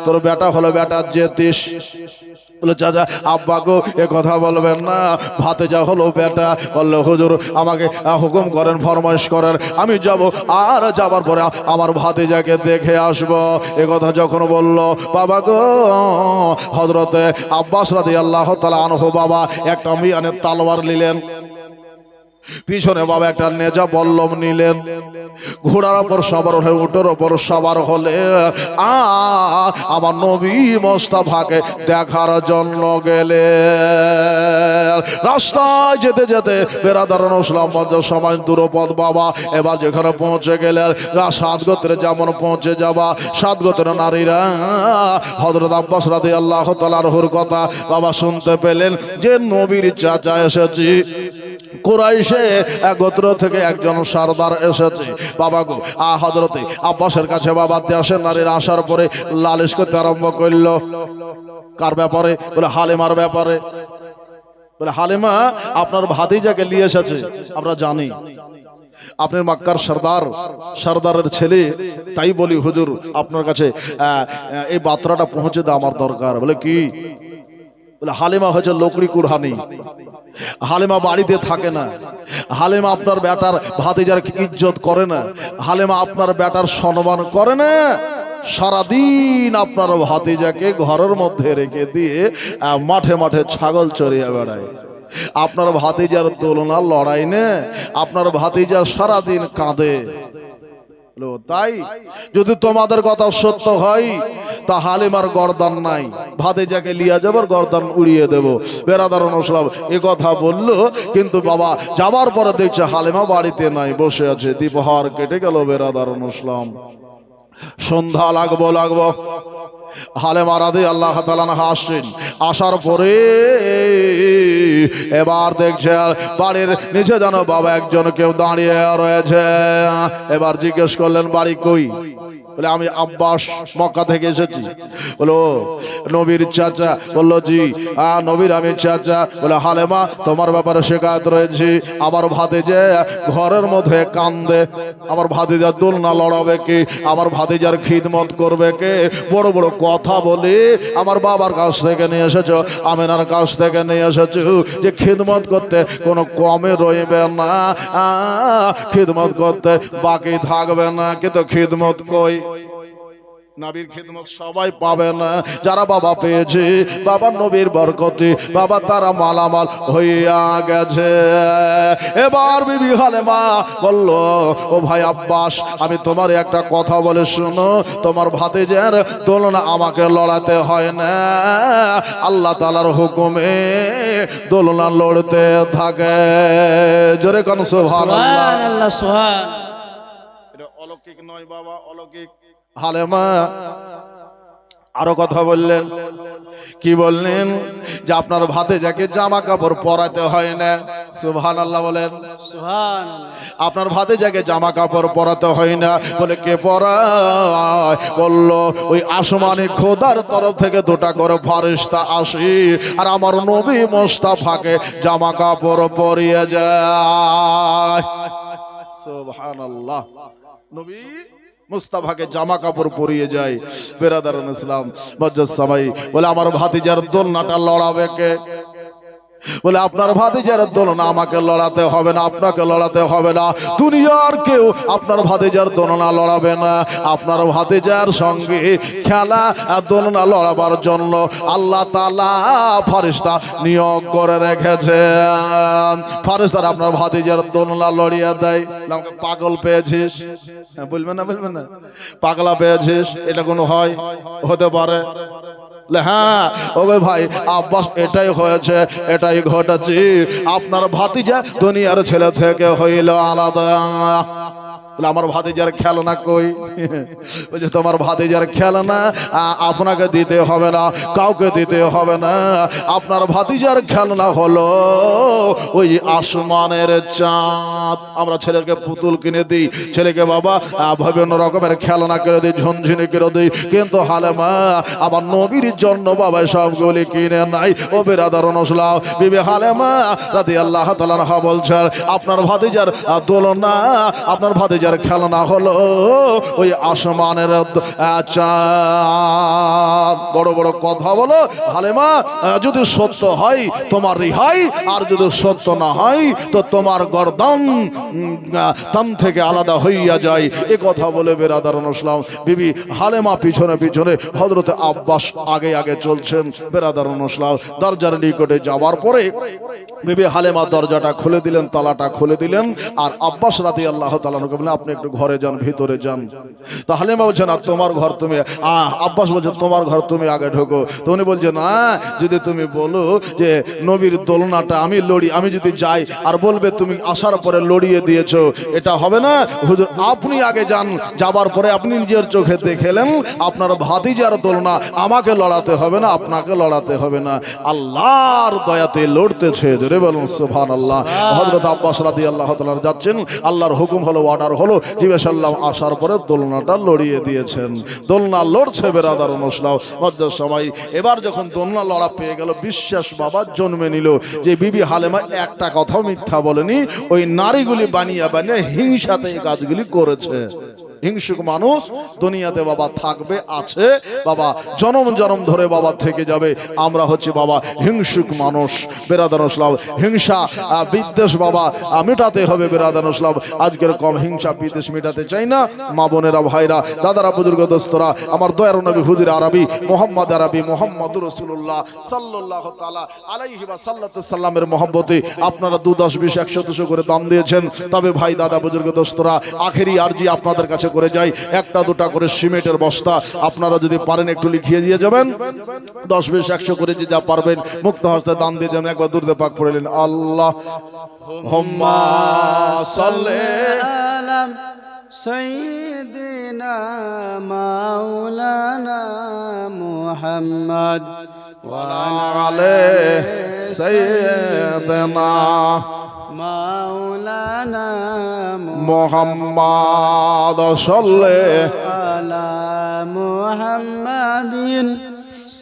তোর বেটা হলো বেটা জেতিস। বলে চাচা আব্বা গো এ কথা বলবেন না, ভাতিজা হলো বেটা। বললো হুজুর আমাকে হুকুম করেন, ফরমাইশ করেন, আমি যাব, আর যাবার পরে আমার ভাতিজাকে দেখে আসব। এ কথা যখন বলল বাবা গো, হযরতে আব্বাস রাদিয়াল্লাহু তাআলা আনহু বাবা একটা মিয়ানের তলোয়ার নিলেন, পিছনে বাবা একটা নেজা বল্লম নিলেন, ঘোড়ার ওপর সবার হলে উটের ওপর সবার হলে আমার নবী মোস্তাফাকে দেখার জন্য গেলে। রাস্তায় যেতে যেতে বেরাদার ইসলাম সময় দূরপথ বাবা। এবার যেখানে পৌঁছে গেলেন, 7 গোত্রে যেমন পৌঁছে যাবা, 7 গোত্রের নারীরা হযরত আব্বাস রাদিয়াল্লাহু তাআলা আনহুর কথা বাবা শুনতে পেলেন যে নবীর চাচা এসেছি, কুরাইশে গোত্র থেকে একজন সরদার এসেছে। বাবা গো হযরতে আব্বাসের কাছে বাবা দেশের নারীরা আসার পরে লালিশ করতে আরম্ভ করলো। কার ব্যাপারে? বলে হালিমার ব্যাপারে। বলে হালিমা আপনার ভাতিজাকে নিয়ে এসেছে, আমরা জানি আপনার মক্কার সরদারের ছেলে, তাই বলি হুজুর আপনার কাছে এই বার্তাটা পৌঁছে দেওয়া আমার দরকার। বলে কি? বলে হালিমা হচ্ছে লোকড়ি কুড়হানি, হালিমা বাড়িতে থাকে না, হালিমা আপনার বেটার ভাতিজার ইজ্জত করে না, হালিমা আপনার বেটার সম্মান করে না। সারাদিন আপনার ভাতিজাকে ঘরের মধ্যে রেখে দিয়ে মাঠে মাঠে ছাগল চড়িয়ে বেড়ায়। আপনার ভাতিজার দোলনা লড়াই না, আপনার ভাতিজা সারাদিন কাঁদে। তাই যদি তোমাদের কথা সত্য হয় তা হালিমার গর্দান নাই, ভাতিজাকে লিয়া যাবার গর্দান উড়িয়ে দেব। বেরাদার ইসলাম এ কথা বললো, কিন্তু বাবা যাবার পরে দেখছে হালিমা বাড়িতে নাই, বসে আছে। দ্বিপ্রহর কেটে গেল বেরাদার ইসলাম, সন্ধ্যা লাগবো। হালিমা রাদিয়াল্লাহু তাআলা আনহা আসছেন। আসার পরে এবার দেখছে বাড়ির নিচে যেন বাবা একজন কেউ দাঁড়িয়ে রয়েছে। এবার জিজ্ঞেস করলেন বাড়ি কই? বলে আমি আব্বাস মক্কা থেকে এসেছি। বলো নবীর চাচা? বললো জি নবীর আমি চাচা। বলে হালিমা তোমার ব্যাপারে শিকায়ত রয়েছে, আমার ভাতিজা ঘরের মধ্যে কান্দে, আমার ভাতিজার দোলনা লড়াবে কে, আমার ভাতিজার খিদমত করবে কে? বড় বড় কথা বলে আমার বাবার কাছ থেকে নিয়ে এসেছো, আমেনার কাছ থেকে নিয়ে এসেছো যে খিদমত করতে কোনো কমে রইবে না, খিদমত করতে বাকি থাকবে না। কিন্তু খিদমত কই? নবীর খিদমত সবাই পাবে না, যারা বাবা পেয়েছে বাবা নবীর বরকতে বাবা তারা মালামাল হইয়া গেছে। এবার বিবি হালিমা বলল ও ভাই আব্বাস, আমি তোমার একটা কথা বলে শুনো, তোমার ভাতিজার দোলনা আমাকে লড়াতে হয় না, আল্লাহ তাআলার হুকুমে দোলনা লড়তে থাকে। জোরে কোন সুবহানাল্লাহ। সুবহান। এটা অলৌকিক নয় বাবা, অলৌকিক। হালিমা আরো কথা বললেন, কি বললেন? যে আপনার ভাতিজাকে জামা কাপড় পরাতে হয় না। সুবহানাল্লাহ বলেন। সুবহানাল্লাহ। আপনার ভাতিজাকে জামা কাপড় পরাতে হয় না। বলে কে পরায়? বলল ওই আসমানি খোদার তরফ থেকে 2টা করে ফেরেশতা আসে আর আমার নবী মুস্তাফাকে জামা কাপড় পরিয়ে যায়। সুবহানাল্লাহ। নবী মুস্তাফাকে জামা কাপড় পরিয়ে যায়। বেরাদারুল ইসলাম বজ্জাত সামাই বলে আমার ভাতিজার দোলনাটা লড়াবে কে? বলে আপনার ভাতিজার দোলনা আমাকে লড়াতে হবে না, আপনাকে লড়াতে হবে না, দুনিয়ার কেউ আপনার ভাতিজার দোলনা লড়াবে না। আপনার ভাতিজার সঙ্গে খেলা দোলনা লড়াবার জন্য আল্লাহ তাআলা ফেরেশতা নিয়োগ করে রেখেছেন। ফেরেশতারা আপনার ভাতিজার দোলনা লড়িয়ে দেয়। আমাকে পাগল পেয়েছিস, বলবেন না, বলবেন না, পাগলা পেয়েছিস, এটা কোনো হয়? হতে পারে। হ্যাঁ ওগো ভাই আব্বাস, এটাই হয়েছে, এটাই ঘটেছে। আপনার ভাতিজা দুনিয়ার ছেলে থেকে হইল আলাদা। আমার ভাতিজার খেলনা কই? বলছে তোমার ভাতিজার খেলনা আপনাকে দিতে হবে না, কাউকে দিতে হবে না। আপনার ভাতিজার খেলনা হলো ওই আসমানের চাঁদ। আমরা ছেলেকে পুতুল কিনে দিই, ছেলেকে বাবা বিভিন্ন রকমের খেলনা কিনে দিই, ঝনঝিনি কিনে দিই, কিন্তু হালেমা আমার নবীর জন্য বাবা সবগুলি কিনে নাই। ও বিরাদার নসলাও, বিবি হালেমা রাদিয়াল্লাহু তাআলা আনহা বলছেন আপনার ভাতিজার দোলনা, আপনার ভাতিজার খেলনা হলো ওই আসমানের চাঁদ। বড় বড় কথা বলো হালেমা, যদি সত্য হয় তোমার রিহাই, আর যদি সত্য না হয় তো তোমার গর্দান তান থেকে আলাদা হইয়া যায়। এ কথা বলে বেরাদার ইসলাম বিবি হালেমা পিছনে পিছনে হযরত আব্বাস আগে আগে চলছেন। বেরাদার ইসলাম দরজার নিকটে যাওয়ার পরে বিবি হালেমা দরজাটা খুলে দিলেন, তালাটা খুলে দিলেন, আর আব্বাস রাদিয়াল্লাহু তাআলা বললেন আপনি একটু ঘরে যান, ভিতরে যান। তো হালেমা বলছেন আর তোমার ঘর তুমি, আব্বাস বলছেন তোমার ঘর তুমি আগে ঢোকো। তো উনি বলছেন না, যদি তুমি বলো যে নবীর দোলনাটা আমি লড়ি, আমি যদি যাই আর বলবে তুমি আসার পরে লড়িয়ে দিয়েছো, এটা হবে না। হুজুর আপনি আগে যান, যাবার পরে আপনি নিজের চোখে দেখলেন আপনার ভাতিজার দোলনা আমাকে লড়াতে হবে না, আপনাকে লড়াতে হবে না, আল্লাহর দয়াতে লড়তেছে। জোরে বলুন সুবহানাল্লাহ। হযরত আব্বাস রাদিয়াল্লাহু তাআলা যাচ্ছেন, আল্লাহর হুকুম হলো, অর্ডার হলো, জিবে সাল্লাম আসার পরে দোলনাটা লড়িয়ে দিয়েছেন। দোলনা লড়ছে বেরাদার নসলাও মজ্জার সবাই। এবার যখন দোলনা লড়া পেয়ে গেল, বিশ্বাস বাবা জন্মে নিল যে বিবি হালেমা একটা কথাও মিথ্যা বলেনি। ওই নারীগুলি বানিয়ে বানিয়ে হিংসাতে এই কাজগুলি করেছে। হিংসুক মানুষ দুনিয়াতে বাবা থাকবে, আছে বাবা, জনম জনম ধরে বাবা থেকে যাবে। আমরা হচ্ছে বাবা হিংসুক মানুষ। বেরাদার ইসলাম হিংসা বিদ্বেষ বাবা মেটাতে হবে। বেরাদার ইসলাম আজকের কম হিংসা বিদ্বেষ মেটাতে চাই না। মা বোনেরা, ভাইরা, দাদারা, বুজুর্গ, দোস্তরা, আমার দয়ার নবী হুজুর আরবি মোহাম্মদ আরবি মোহাম্মদুর রাসূলুল্লাহ সাল্লাল্লাহু তাআলা আলাইহি ওয়া সাল্লামের মহব্বতে আপনারা 2, 10, 20, 100, 200 করে দান দিয়েছেন। তবে ভাই, দাদা, বুজুর্গ, দোস্তরা, আখেরি আরজি আপনাদের কাছে করে যাই, 1টা 2টা করে সিমেন্টের বস্তা আপনারা যদি পারেন একটু লিখিয়ে দিয়ে যাবেন। 10, 20, 100 করে যে যা পারবেন মুক্ত হস্তে দান দিয়ে যাবেন। একবার দুরূদ পাক পড়লেন, আল্লাহুম্মা সাল্লি আলা সাইয়্যিদিনা মাওলানা মুহাম্মদ ওয়া আলা সাইয়্যিদিনা মাওলানা মুহাম্মদ সাল্লি আলা মুহাম্মাদিন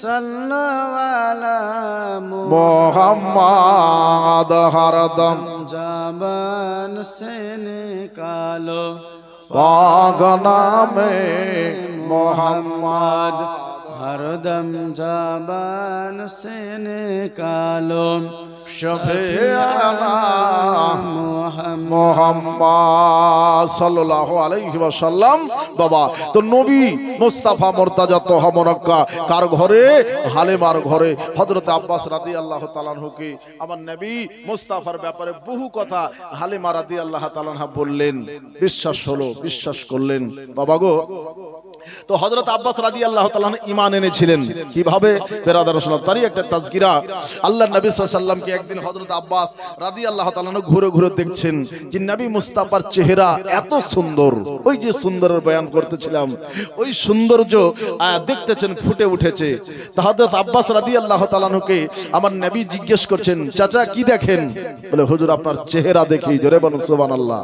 সাল্লাল্লাহু আলা মুহাম্মদ হরদম জাবান সে নিকালো পাক নামে মুহাম্মদ, হরদম জাবান সে নিকালো শফিয়ানা মুহাম্মদ। মুহাম্মদ সাল্লাল্লাহু আলাইহি ওয়াসাল্লাম। বাবা তো নবী মুস্তাফা মুর্তাজা তোহা মুনাক্কা কার ঘরে? হালেমার ঘরে। হযরত আব্বাস রাদিয়াল্লাহু তাআলা আনহুকে আমার নবী মুস্তাফার ব্যাপারে বহু কথা হালেমা রাদিয়াল্লাহু তাআলা আনহা বললেন, বিশ্বাস হলো, বিশ্বাস করলেন। বাবা গো, তো হযরত আব্বাস রাদিয়াল্লাহু তাআলা ঈমান এনেছিলেন কিভাবে? বেরাদার রাসূল তারই একটা তাজকিরা। আল্লাহর নবী সাল্লাল্লাহু আলাইহি ওয়াসাল্লামকে একদিন হযরত আব্বাস রাদিয়াল্লাহু তাআলা ঘুরে ঘুরে দেখছেন যে নবী মুস্তাফার চেহারা এত সুন্দর। ওই যে সুন্দরের বয়ান করতেছিলাম, ওই সৌন্দর্য দেখতেছেন ফুটে উঠেছে। তো হযরত আব্বাস রাদিয়াল্লাহু তাআলা কে আমার নবী জিজ্ঞেস করছেন, চাচা কি দেখেন? বলে হুজুর আপনার চেহারা দেখি। জোরে বলুন সুবহানাল্লাহ।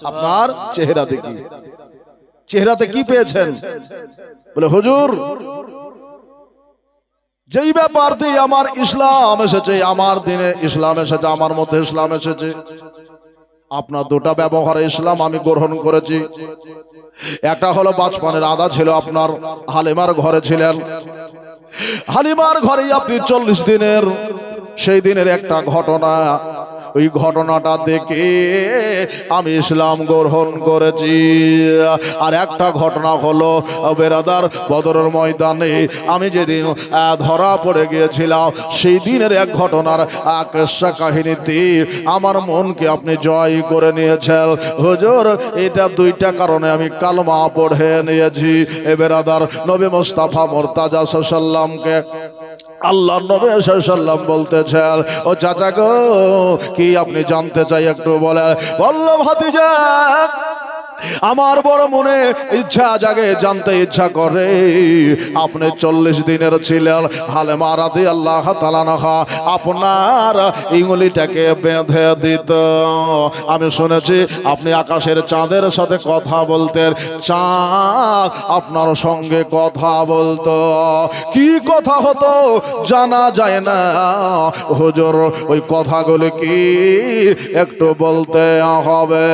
আপনার চেহারা দেখি। চেহারাতে কি পেয়েছেন? বলে হুজুর যেই ব্যাপার দিয়ে আমার ইসলাম এসেছে, আমার দিনে ইসলাম এসেছে, আমার মধ্যে ইসলাম এসেছে, আপনার 2টা ব্যবহারে ইসলাম আমি গ্রহণ করেছি। একটা হলো বাচপানের আদা ছিল, আপনার হালিমার ঘরে ছিলেন। হালিমার ঘরেই আপনি 40 দিনের সেই দিনের একটা ঘটনা, ওই ঘটনাটা দেখে আমি ইসলাম গ্রহণ করেছি। আর একটা ঘটনা হলো বেরাদার, বদরের ময়দানে আমি যেদিন ধরা পড়ে গিয়েছিলাম, সেই দিনের এক ঘটনার কিস্সা কাহিনীতে আমার মনকে আপনি জয় করে নিয়েছেন হুজুর। এটা দুইটা কারণে আমি কালমা পড়ে নিয়েছি। এ বেরাদার, নবী মুস্তাফা মুর্তাজা সাল্লামকে আল্লাহ নবী সাল্লাম বলতেছেন, ও চাচা গো, কি আপনি জানতে চাই একটু বলে? বললো ভাতিজা, আমার বড় মনে ইচ্ছা জাগে, জানতে ইচ্ছা করে আপনি 40 দিনের ছিলেন, হালেমা রাদিয়াল্লাহু তাআলা আনহা আপনার ইঙ্গুলিটাকে বেঁধে দিত। আমি শুনেছি আপনি আকাশের চাঁদের সাথে কথা বলতেন, চাঁদ আপনার সঙ্গে কথা বলতো। কি কথা হতো জানা যায় না হুজুর, ওই কথাগুলো কি একটু বলতে হবে?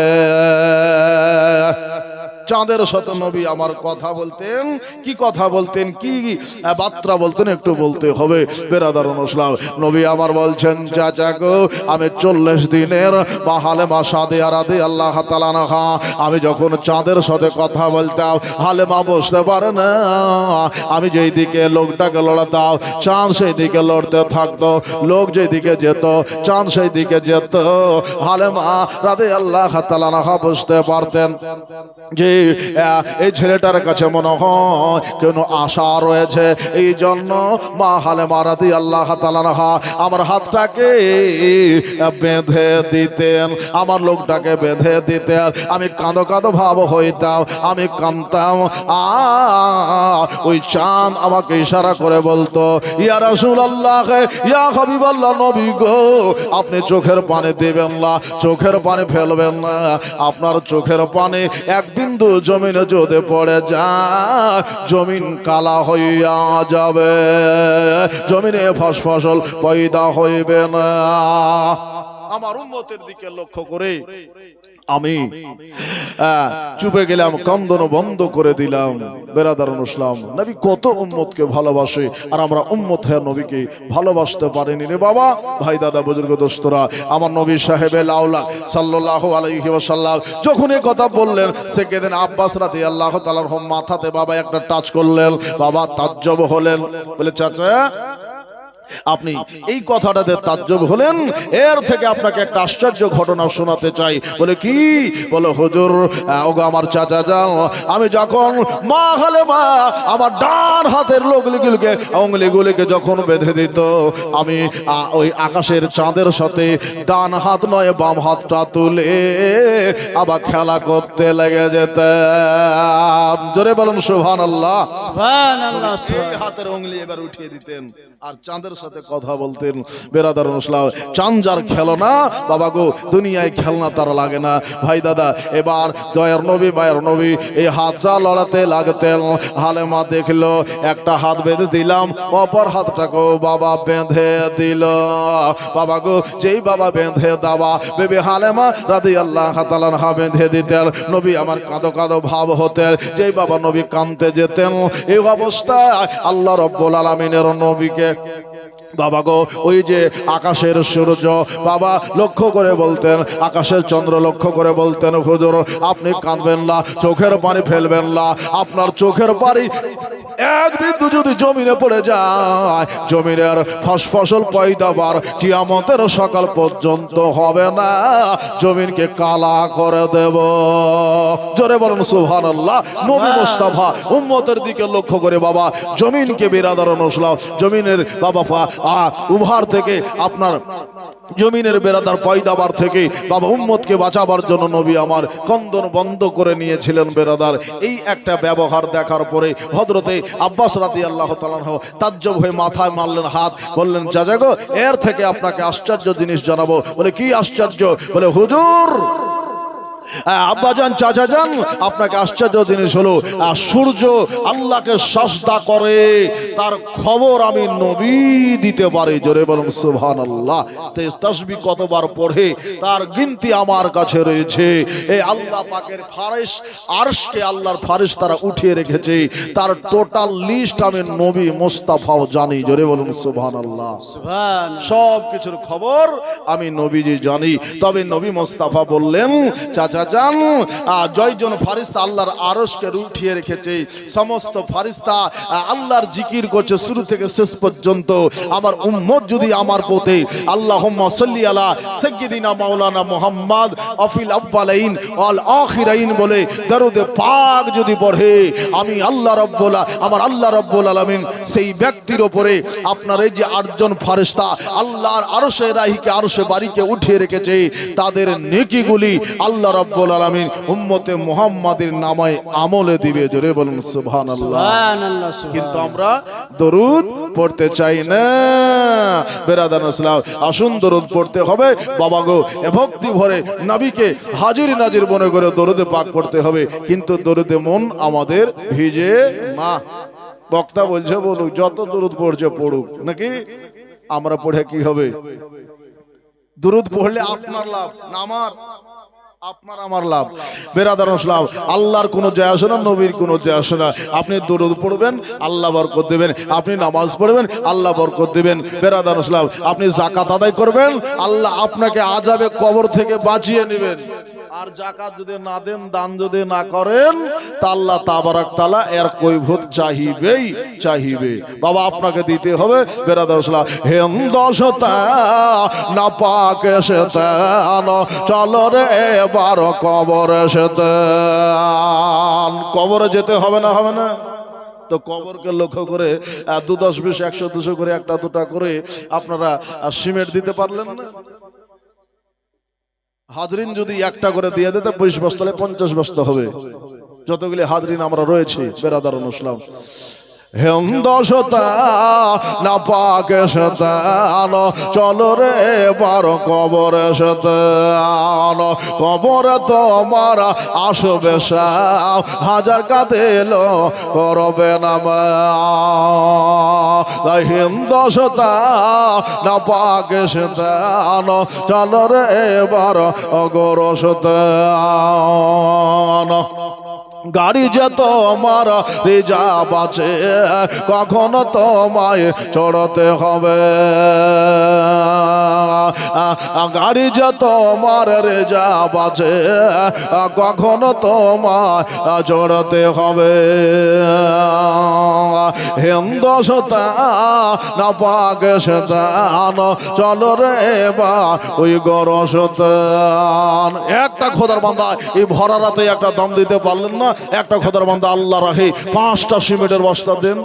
চাঁদের সাথে নবী আমার কথা বলতেন, কি কথা বলতেন, কি বার্তা বলতেন, একটু বলতে হবে। বেরাদার ইসলাম, নবী আমার বলছেন, চাচা গো, আমি 40 দিনের বা হালেমা সাদিয়া রাদিয়াল্লাহু তাআলা আনহা, আমি যখন চাঁদের সাথে কথা বলতাম, হালেমা বসতে পারে না, আমি যেই দিকে লোকটাকে লড়াতাম, চাঁদ সেই দিকে লড়তে থাকতো, লোক যেই দিকে যেত, চাঁদ সেই দিকে যেত। হালেমা রাদিয়াল্লাহু তাআলা আনহা বুঝতে পারতেন যে এই ছেলেটার কাছে মনে হয় কোনো আশা রয়েছে, এই জন্য মা হালেমা রাদিয়াল্লাহু তাআলা আনহা আমার হাতটাকে বেঁধে দিতেন, আমার লোকটাকে বেঁধে দিতেন। আমি কাঁদো কাঁদো ভাব হইতাম, আমি কাঁদতাম। ওই চাঁদ আমাকে ইশারা করে বলতো, ইয়া রাসূলুল্লাহ, ইয়া হাবিবাল্লাহ, নবী গো, আপনি চোখের পানি দেবেন না, চোখের পানি ফেলবেন না, আপনার চোখের পানি এক বিন্দু জমিনে যদি পড়ে যায়, জমিন কালা হইয়া যাবে, জমিনে ফসল পয়দা হইবে না। আমার উম্মতের দিকে লক্ষ্য করে আমি চুপে গেলাম, কান্দন বন্ধ করে দিলাম। বেরাদার ইসলাম, নবী কত উম্মতকে ভালোবাসে, আর আমরা উম্মত হয়ে নবীকে ভালোবাসতে পারিনি রে বাবা। ভাই দাদা বুজুর্গ দোস্তরা, আমার নবী সাহেবে লাউলা সাল্লাল্লাহু আলাইহি ওয়াসাল্লাম যখন এই কথা বললেন, সেকেদিন আব্বাস রাদিয়াল্লাহু তাআলার মাথাতে বাবা একটা টাচ করলেন, বাবা তাজ্জব হলেন, বলে চাচা আপনি এই কথাটাতে তাজ্জব হলেন, এর থেকে আপনাকে একটা আশ্চর্য ঘটনা শোনাতে চাই। বলে কি? বলে হুজুর, ওগো আমার চাচা যান, আমি যখন মা হালেমা আমার ডান হাতের অঙ্গুলিগুলিকে যখন বেঁধে দিত, আমি ওই আকাশের চাঁদের সাথে ডান হাত নয় বাম হাতটা তুলে আবার খেলা করতে লেগে যেতাম। জোরে বলুন সুবহানাল্লাহ। সুবহানাল্লাহ। এই হাতের অঙ্গুলি এবার উঠিয়ে দিতেন আর চাঁদের সাথে কথা বলতেন। বেরাদার ইসলাম, চাঁদ যার খেলনা বাবা গো, দুনিয়ায় খেলনা তার লাগে না। ভাই দাদা, এবার দয়ার নবী মায়ের নবী এই হাতটা লড়াতে লাগতেন। হালেমা দেখলো একটা হাত বেঁধে দিলাম, অপর হাতটাকেও বাবা বেঁধে দিল। বাবা গো, যেই বাবা বেঁধে দেওয়া, বেবি হালেমা রাদিয়াল্লাহু তাআলা আনহা বেঁধে দিতেন, নবী আমার কাঁদো কাঁদো ভাব হতেন। যেই বাবা নবী কাঁদতে যেতেন, এই অবস্থায় আল্লাহ রাব্বুল আলামিনের নবীকে বাবা গো, ওই যে আকাশের সূর্য বাবা লক্ষ্য করে বলতেন, আকাশের চন্দ্র লক্ষ্য করে বলতেন, হুজুর আপনি কাঁদবেন না, চোখের পানি ফেলবেন না, আপনার চোখের পানি এক বিন্দু যদি জমিনে পড়ে যায়, জমিনের ফসল পয়দাবার কিয়ামতের সকাল পর্যন্ত হবে না, জমিনকে কালা করে দেব। জোরে বলুন সুবহানাল্লাহ। নবী মুস্তাফা উম্মতের দিকে লক্ষ্য করে বাবা জমিনকে বিরাদার নসলাম, জমিনের বাবা উভার থেকে, আপনার জমিনের বেরাদার পয়দাবার থেকে বাবা উম্মতকে বাঁচাবার জন্য নবী আমার কন্দন বন্ধ করে নিয়েছিলেন। বেরাদার, এই একটা ব্যবহার দেখার পরে হযরতে আব্বাস রাদিয়াল্লাহু তাআলা আনহু তাজ্জব হয়ে মাথায় মারলেন হাত, বললেন চাচা গো, এর থেকে আপনাকে আশ্চর্য জিনিস জানাবো। বলে কি আশ্চর্য? বলে হুজুর আব্বাজান চাচাজান আপনাকে আশ্চর্য জিনিস হলো সূর্য আল্লাহকে সাজদা করে তার খবর আমি নবী দিতে পারি। জোরে বলুন সুবহানাল্লাহ। তাসবিহ কতবার পড়ে তার গিনতি আমার কাছে রয়েছে। এই আল্লাহ পাকের ফারিস আরশকে আল্লাহর ফারিস্তারা উঠিয়ে রেখেছে, তার টোটাল লিস্ট আমি নবী মুস্তাফাও জানি। জোরে বলুন সুবহানাল্লাহ। সব কিছুর খবর আমি নবীজি জানি। তবে নবী মুস্তাফা বললেন চাচাজান জয়জন ফারিস্তা আল্লাহর আরশকে উঠিয়ে রেখেছে, সমস্ত ফারিস্তা আল্লাহর জিকির করছে শুরু থেকে শেষ পর্যন্ত। আমার উম্মত যদি আমার পথে আল্লাহুম্মা সাল্লি আলা সাইয়্যিদিনা মাওলানা মুহাম্মদ আফিল আউয়ালাইন ওয়াল আখিরাইন বলে দরুদ পাক যদি পড়ে, আমি আল্লাহ রাব্বুল আলামিন সেই ব্যক্তির উপরে আপনার এই যে 8 জন ফারিস্তা আল্লাহর আরশে রাহিকে আরশে বাড়িকে উঠিয়ে রেখেছে, তাদের নেকিগুলি আল্লাহ রাব্বুল আলামিন উম্মতে মুহাম্মাদের নামায় আমলে দিবে। জোরে বলুন সুবহানাল্লাহ। কিন্তু আমরা দরুদ পড়তে চাই না। বেরাদান ইসলাম, আসুন দরুদ পড়তে হবে বাবা গো। ভক্তি ভরে নবীকে হাজির নাজির মনে করে দরুদে পাক পড়তে হবে, কিন্তু দরুদে মন আমাদের ভিজে না। বক্তা বলছে বলুক, যত দরুদ পড়ছে পড়ুক, নাকি আমরা পড়ে কি হবে? দরুদ পড়লে আপনার লাভ না আমার, আপনার আমার লাভ। বেরাদার ইসলাম, আল্লাহর কোনো যায় আসে না, নবীর কোনো যায় আসে না। আপনি দরুদ পড়বেন আল্লাহ বরকত দিবেন, আপনি নামাজ পড়বেন আল্লাহ বরকত দিবেন। বেরাদার ইসলাম, আপনি যাকাত আদায় করবেন আল্লাহ আপনাকে আযাবে কবর থেকে বাঁচিয়ে নেবেন। আর যাকাত যদি না দেন, দান যদি না করেন, তা আল্লাহ তাবারাক তাআলা এর কৈফিয়ত চাহিবে। বাবা আপনাকে দিতে হবে। বেরাদার ইসলাম, হেন্দশতা না পাকে শয়তান চলো রে এবার কবরে শয়তান। কবরে যেতে হবে না, হবে না? তো কবরকে লক্ষ্য করে 2, 10, 20, 100, 200 করে একটা দুটা করে আপনারা সিমেন্ট দিতে পারলেন না? হাজরিন যদি একটা করে দিয়ে দিতে 20 বস্তা 50 বস্তা হবে, যতগুলি হাজরিন আমরা রয়েছে। বেরাদার ইসলাম, হেন্দশতা না পাকে শয়তান চলো রে এবার কবরে শয়তান। কবরে তোমার আসবে সাপ, হাজার কাঁদিল করবে না মা। হেন্দশতা না পাকে শয়তান চলো রে এবার অগর শয়তান। গাড়ি যে তোমার রিজার্ভ আছে, কখনো তোমায় চড়তে হবে। গাড়ি যে তোমার রিজার্ভ আছে, কখনো তোমায় চড়তে হবে। হেন্দশতা না পাকে শয়তান চলো রে বা ওই গর শয়তান। একটা খোদার বান্দা এই ভরা রাতে একটা দম দিতে পারলেন না? একটা খোদার বান্দা আল্লাহ রাহে 5টা সিমেন্টের বস্তা দেন।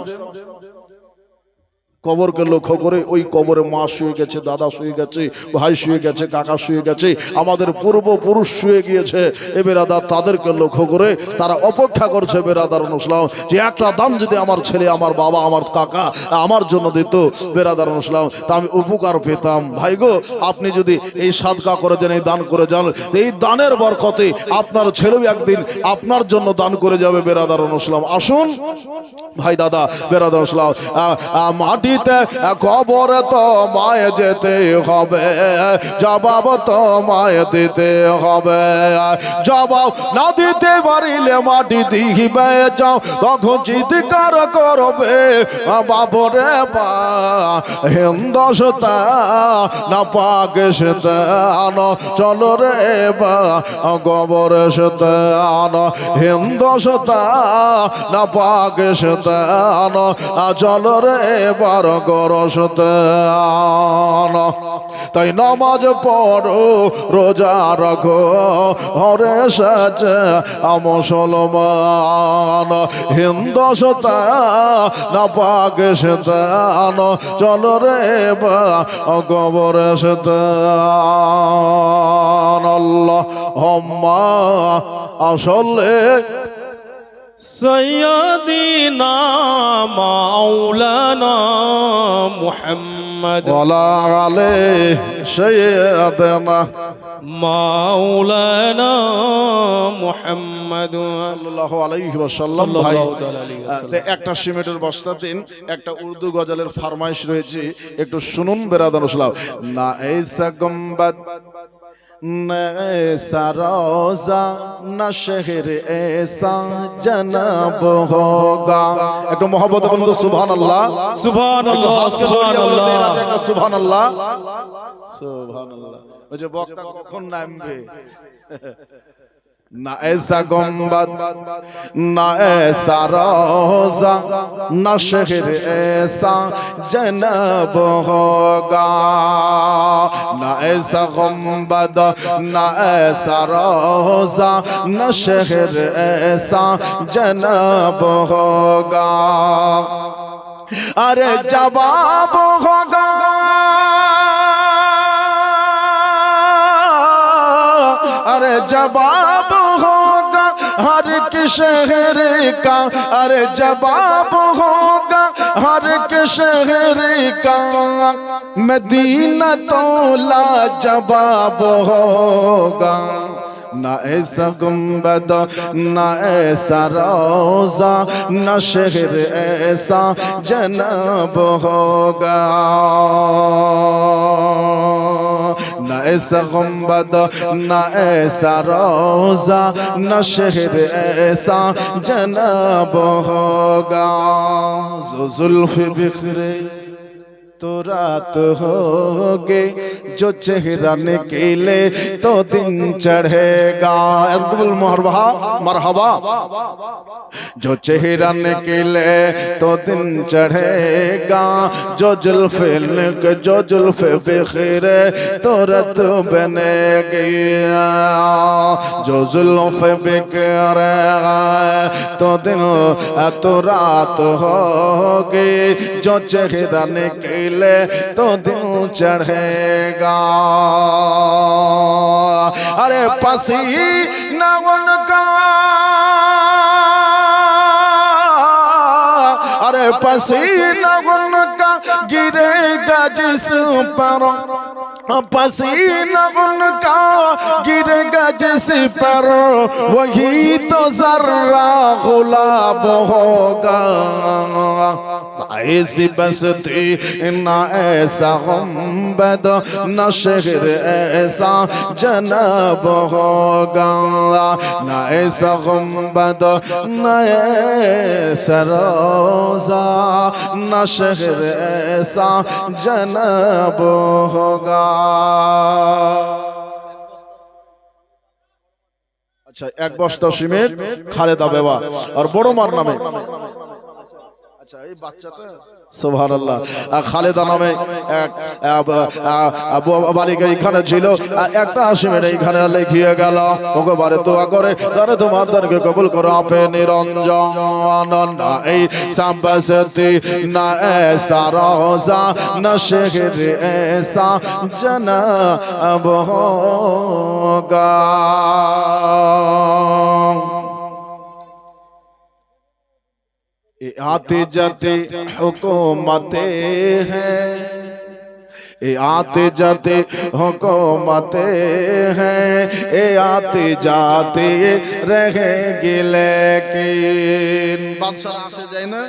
কবরকে লক্ষ্য করে, ওই কবরে মা শুয়ে গেছে, দাদা শুয়ে গেছে, ভাই শুয়ে গেছে, কাকা শুয়ে গেছে, আমাদের পূর্বপুরুষ শুয়ে গিয়েছে। এ বেরাদার, তাদেরকে লক্ষ্য করে তারা অপেক্ষা করছে বেরাদার ইসলাম, যে একটা দান যদি আমার ছেলে, আমার বাবা, আমার কাকা আমার জন্য দিত বেরাদার ইসলাম, তা আমি উপকার পেতাম। ভাই গো, আপনি যদি এই সাদকা করে দেন, এই দান করে যান, এই দানের বরকতে আপনার ছেলেও একদিন আপনার জন্য দান করে যাবে বেরাদার ইসলাম। আসুন ভাই দাদা বেরাদার ইসলাম, মাটি কবরে তো মায়ে যেতে হবে, জবাব তো মায়ে দিতে হবে। জবাব না দিতে পারিলে মাটি দিবে যাও, তখন চিৎকার করবে বাবরে বা। হেন্দশতা না পাকে শয়তান চলো রে বা কবরে শয়তান। হেন্দশতা না পাকে শয়তান চলো রে বা গরশতান। তাই নামাজ পড়ো, রোজা রাখো, হরে সাজে মুসলমান। হিন্দশতা না পাকে শয়তান চলো রে বা কবরে শয়তান। আল্লাহুম্মা আসলে سيدنا مولانا محمد محمد وعلى آل سيدنا مولانا محمد সাল্লাল্লাহু আলাইহি ওয়াসাল্লাম। ভাই একটা সিমেন্টের বস্তা দিন, একটা উর্দু গজলের ফরমাইশ রয়েছে, একটু শুনুন বেরাদান ইসলাম। না ऐसा गुंबद न ऐसा रोजा न शहर ऐसा जनाब होगा। একটু मोहब्बत বলুন তো সুবহানাল্লাহ সুবহানাল্লাহ সুবহানাল্লাহ সুবহানাল্লাহ সুবহানাল্লাহ। ওই যে বক্তা কখন নামবে? ना ऐसा गुंबद ना ऐसा रोजा ना शहर ऐसा जनाब होगा। ना ऐसा गुंबद ना ऐसा रोजा ना शहर ऐसा जनाब होगा। अरे जवाब होगा अरे जवाब होगा हर एक शहर का। अरे जवाब होगा हर एक शहर का। मदीना तो लाजवाब होगा। ना ऐसा गुंबद ना ऐसा रोजा ना शहर ऐसा जनाब होगा। ना ऐसा गुंबद ना ऐसा रोजा ना शहर ऐसा जनाब होगा। जो जुल्फ बिखरे तो रात होगे, जो चेहरा निकले तो दिन चढ़ेगा। मरहबा। जो चेहरा निकले तो दिन चढ़ेगा, जो जुल्फ बिखरे तो रात बनेगी। जो जुल्फ बिखरे तो दिन तो रात होगी, जो चेहरा निकले तो दिन चढ़ेगा। अरे पसीना उनका अरे पसीना उनका गिरेगा जिस पर, पसीना उनका गिरेगा जिस पर, वही तो जर्रा गुलाब होगा। ऐसी बस्ती ना ऐसा गुंबद ना शहर ऐसा जनाब होगा। ना ऐसा गुंबद ना ऐसा रोजा ना शहर ऐसा जनाब होगा। अच्छा, एक बस्ता सिमेंट खालेदा बेवा और बड़ो मार नामे। अच्छा, এই বাচ্চাটা সুবহানাল্লাহ খালেদা নামে এক বালিকা এখানে ছিল। একটা সিমেন্ট এইখানে লিখিয়ে গেল, ওকে বারে দোয়া করে তারে তোমার দানকে কবুল করো আপে নিরঞ্জন। না এই সাবসতি না ऐसा रोजा ना शहर ऐसा जनाब होगा। आते जाते हुकूमते हैं, ये आते जाते हुकूमते हैं, ये आते जाते रहेंगे लेकिन। বাদশা আসে যায় না,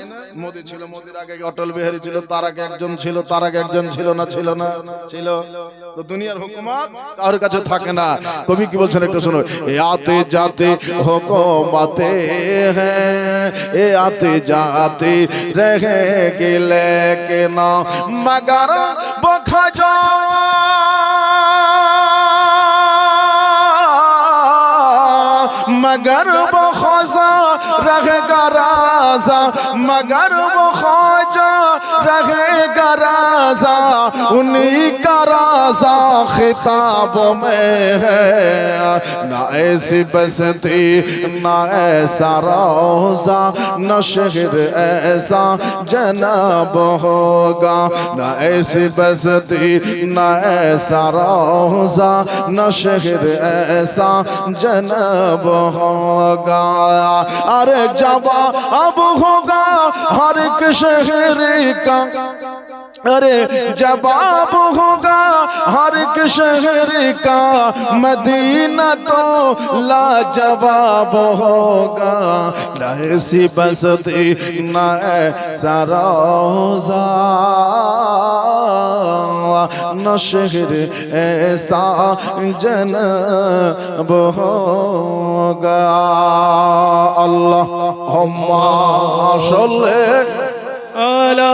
মোদি ছিল, মোদির আগে অটল বিহারী ছিল, তার আগে একজন ছিল, তার আগে একজন ছিল না ছিল না ছিল। তো দুনিয়ার হুকুমত কারোর কাছে থাকে না। কবি কি বলছেন একটু শোনো। এ আতে जाते हुकूमते हैं, ये आते जाते रहेंगे लेकिन मगर बखजा मगर वो ख्वाजा रहेगा राजा, मगर वो ख्वाजा रहेगा राजा, उन्हीं का राजा खिताबों में है। ना ऐसी बस्ती ना ऐसा रोजा ना शहर ऐसा जनाब होगा। ना ऐसी बस्ती ना ऐसा रोजा ना शहर ऐसा जनाब होगा। अरे जवाब होगा हर एक शहर का, अरे जवाब होगा हर एक शहर का मदीना तो लाजवाब होगा न ऐसी बसती न ऐसा रोज़ा न शहर ऐसा जन्नत होगा अल्लाहुम्मा सल्ली अला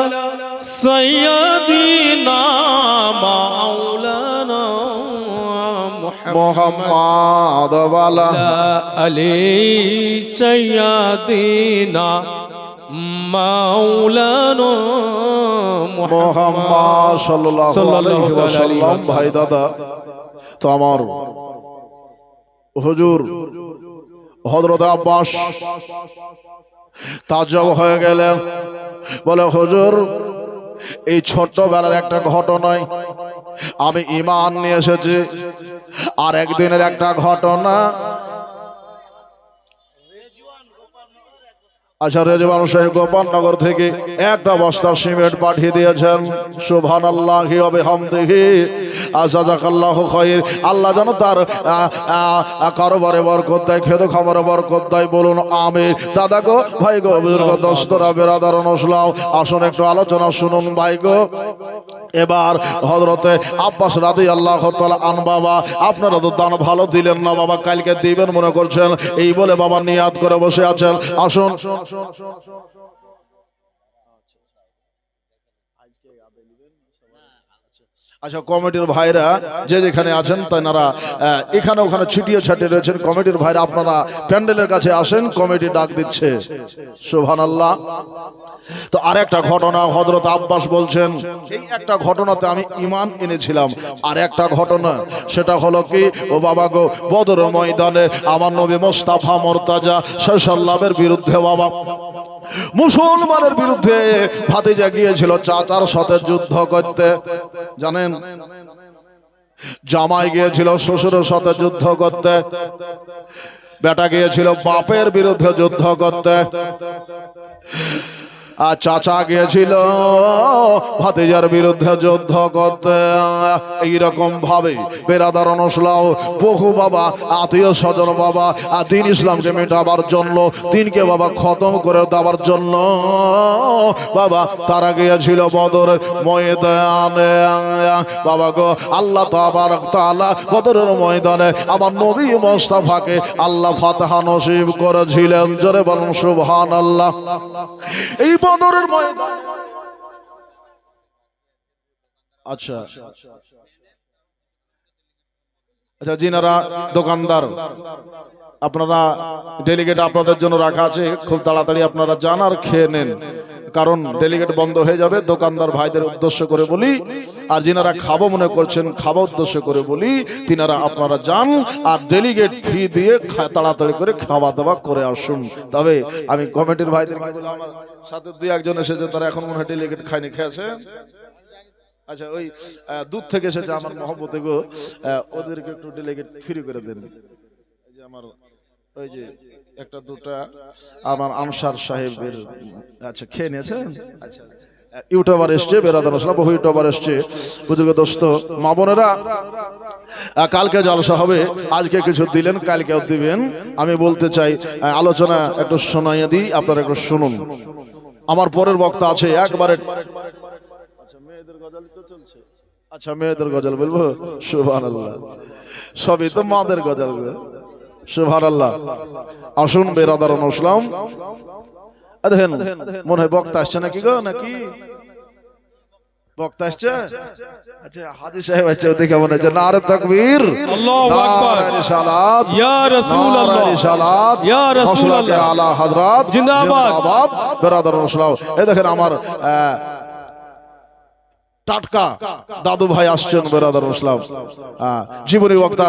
सय्यदीना मौलाना मुहम्मद वाला अली सय्यदीना मौलाना मुहम्मद सल्लल्लाहु अलैहि वसल्लम। भाई दादा তো আমার হুজুর হযরত আব্বাস তাজ্জব হয়ে গেলেন, বলে হুজুর এই ছোট্টবেলার একটা ঘটনায় আমি ঈমান নিয়ে এসেছি, আর একদিনের একটা ঘটনা। আচ্ছা, রেজওয়ান সাহেব গোপালনগর থেকে একটা বস্তা সিমেন্ট পাঠিয়ে দিয়েছেন। সুবহানাল্লাহি ওয়া বিহামদিহি, আজাযাকাল্লাহু খায়র। আল্লাহ যেন তার কারোবারে বরকত দেয়, খেদো খাবারে বরকত দেয়, বলুন আমিন। দাদা গো, ভাই গো, বুজুর্গ, দোস্তরা, বেরাদার, নসলাও, আসুন একটু আলোচনা শুনুন ভাই গো। এবার হযরতে আব্বাস রাদিয়াল্লাহু তাআলা আন বাবা, আপনারা তো দান ভালো দিলেন না বাবা, কালকে দিবেন মনে করছেন, এই বলে বাবা নিয়াত করে বসে আছেন। আসুন আচ্ছা, কমিটির ভাইরা যে যেখানে আছেন তারা এখানে ওখানে ছিটিয়ে ছাটিয়ে রয়েছেন। কমিটির ভাইরা আপনারা প্যান্ডেলের কাছে আসেন, কমিটি ডাক দিচ্ছে। সুবহানাল্লাহ। তো আরেকটা ঘটনা হযরত আব্বাস বলছেন, এই একটা ঘটনাতে আমি ঈমান এনেছিলাম। আর একটা ঘটনা, সেটা হলো কি, ও বাবা গো, বদর ময়দানে আমার নবী মুস্তাফা মুর্তাজা সাল্লামের বিরুদ্ধে বাবা মুসলমানের বিরুদ্ধে ভাতিজা গিয়েছিল চাচার সাথে যুদ্ধ করতে। জানেন, জামাই গিয়েছিল শ্বশুরের সাথে যুদ্ধ করতে, বেটা গিয়েছিল বাপের বিরুদ্ধে যুদ্ধ করতে, আর চাচা গিয়েছিল ভাতিজার বিরুদ্ধে যুদ্ধ করতে। এইরকম ভাবে বেরাদার নসলাও বহু বাবা আত্মীয় স্বজন বাবা দিন ইসলামকে মেটাবার জন্য, দিনকে বাবা খতম করে দেওয়ার জন্য বাবা তারা গিয়েছিল বদরের ময়দানে। বাবা গো, আল্লাহ তাবারক তাআলা বদরের ময়দানে আমার নবী মুস্তাফাকে আল্লাহ ফাতহা নসিব করেছিলেন। জোরে বলুন সুবহানাল্লাহ। এই বদরের ময়দান, আচ্ছা আচ্ছা, যিনারা দোকানদার, আপনারা ডেলিগেট আপনাদের জন্য রাখা আছে, খুব তাড়াতাড়ি আপনারা যান আর খেয়ে নেন, কারণ ডেলিগেট বন্ধ হয়ে যাবে। দোকানদার ভাইদের উদ্দেশ্য করে বলি, আর যিনারা খাবো মনে করছেন খাবো উদ্দেশ্য করে বলি, তিনারা আপনারা যান আর ডেলিগেট ফি দিয়ে তাড়াতাড়ি করে খাওয়া দাওয়া করে আসুন। তবে আমি কমিটির ভাইদের আমার সাথে দুই একজন এসেছে, তারা এখন মনে হয় ডেলিগেট খায়নি, খেয়েছে। আচ্ছা, ওই দূর থেকে এসেছে আমার মহব্বতে গো, ওদেরকে একটু ডেলিগেট ফ্রি করে দেন। এই যে আমার ওই যে একটা দুটা আমার আনসার সাহেবের, আচ্ছা খেয়ে নিয়েছেন। আচ্ছা, ইউটিউবার এসছে, বেরাদার নসলাম বহু ইউটিউবার এসছে। বুজুর্গ দোস্ত মা বোনেরা, কালকে জলসা হবে, আজকে কিছু দিলেন, কালকেও দিবেন। আমি বলতে চাই, আলোচনা একটু শোনাইয়া দিই, আপনারা একটু শুনুন। আমার পরের বক্তা আছে একবারে, আচ্ছা মেয়েদের গজলই তো চলছে। আচ্ছা, মেয়েদের গজল বলবো? সুবহানাল্লাহ, সবই তো মাদের গজল। সুবহানাল্লাহ। আসুন বেরাদার নসলাম, দেখেন মনে হয় বক্তা আসছে নাকি গো, নাকি বক্তা আসছে? আচ্ছা, হাজী সাহেব আছে, দেখে মনে হচ্ছে নারে তাকবীর, আল্লাহু আকবার, রিসালাত, ইয়া রাসূলুল্লাহ, রিসালাত, ইয়া রাসূলুল্লাহ, আলা হযরত জিন্দাবাদ। বেরাদার নসলাম, এই দেখেন আমার টাটকা দাদু ভাই আসছেন বেরাদার নসলাম, জীবনী বক্তা।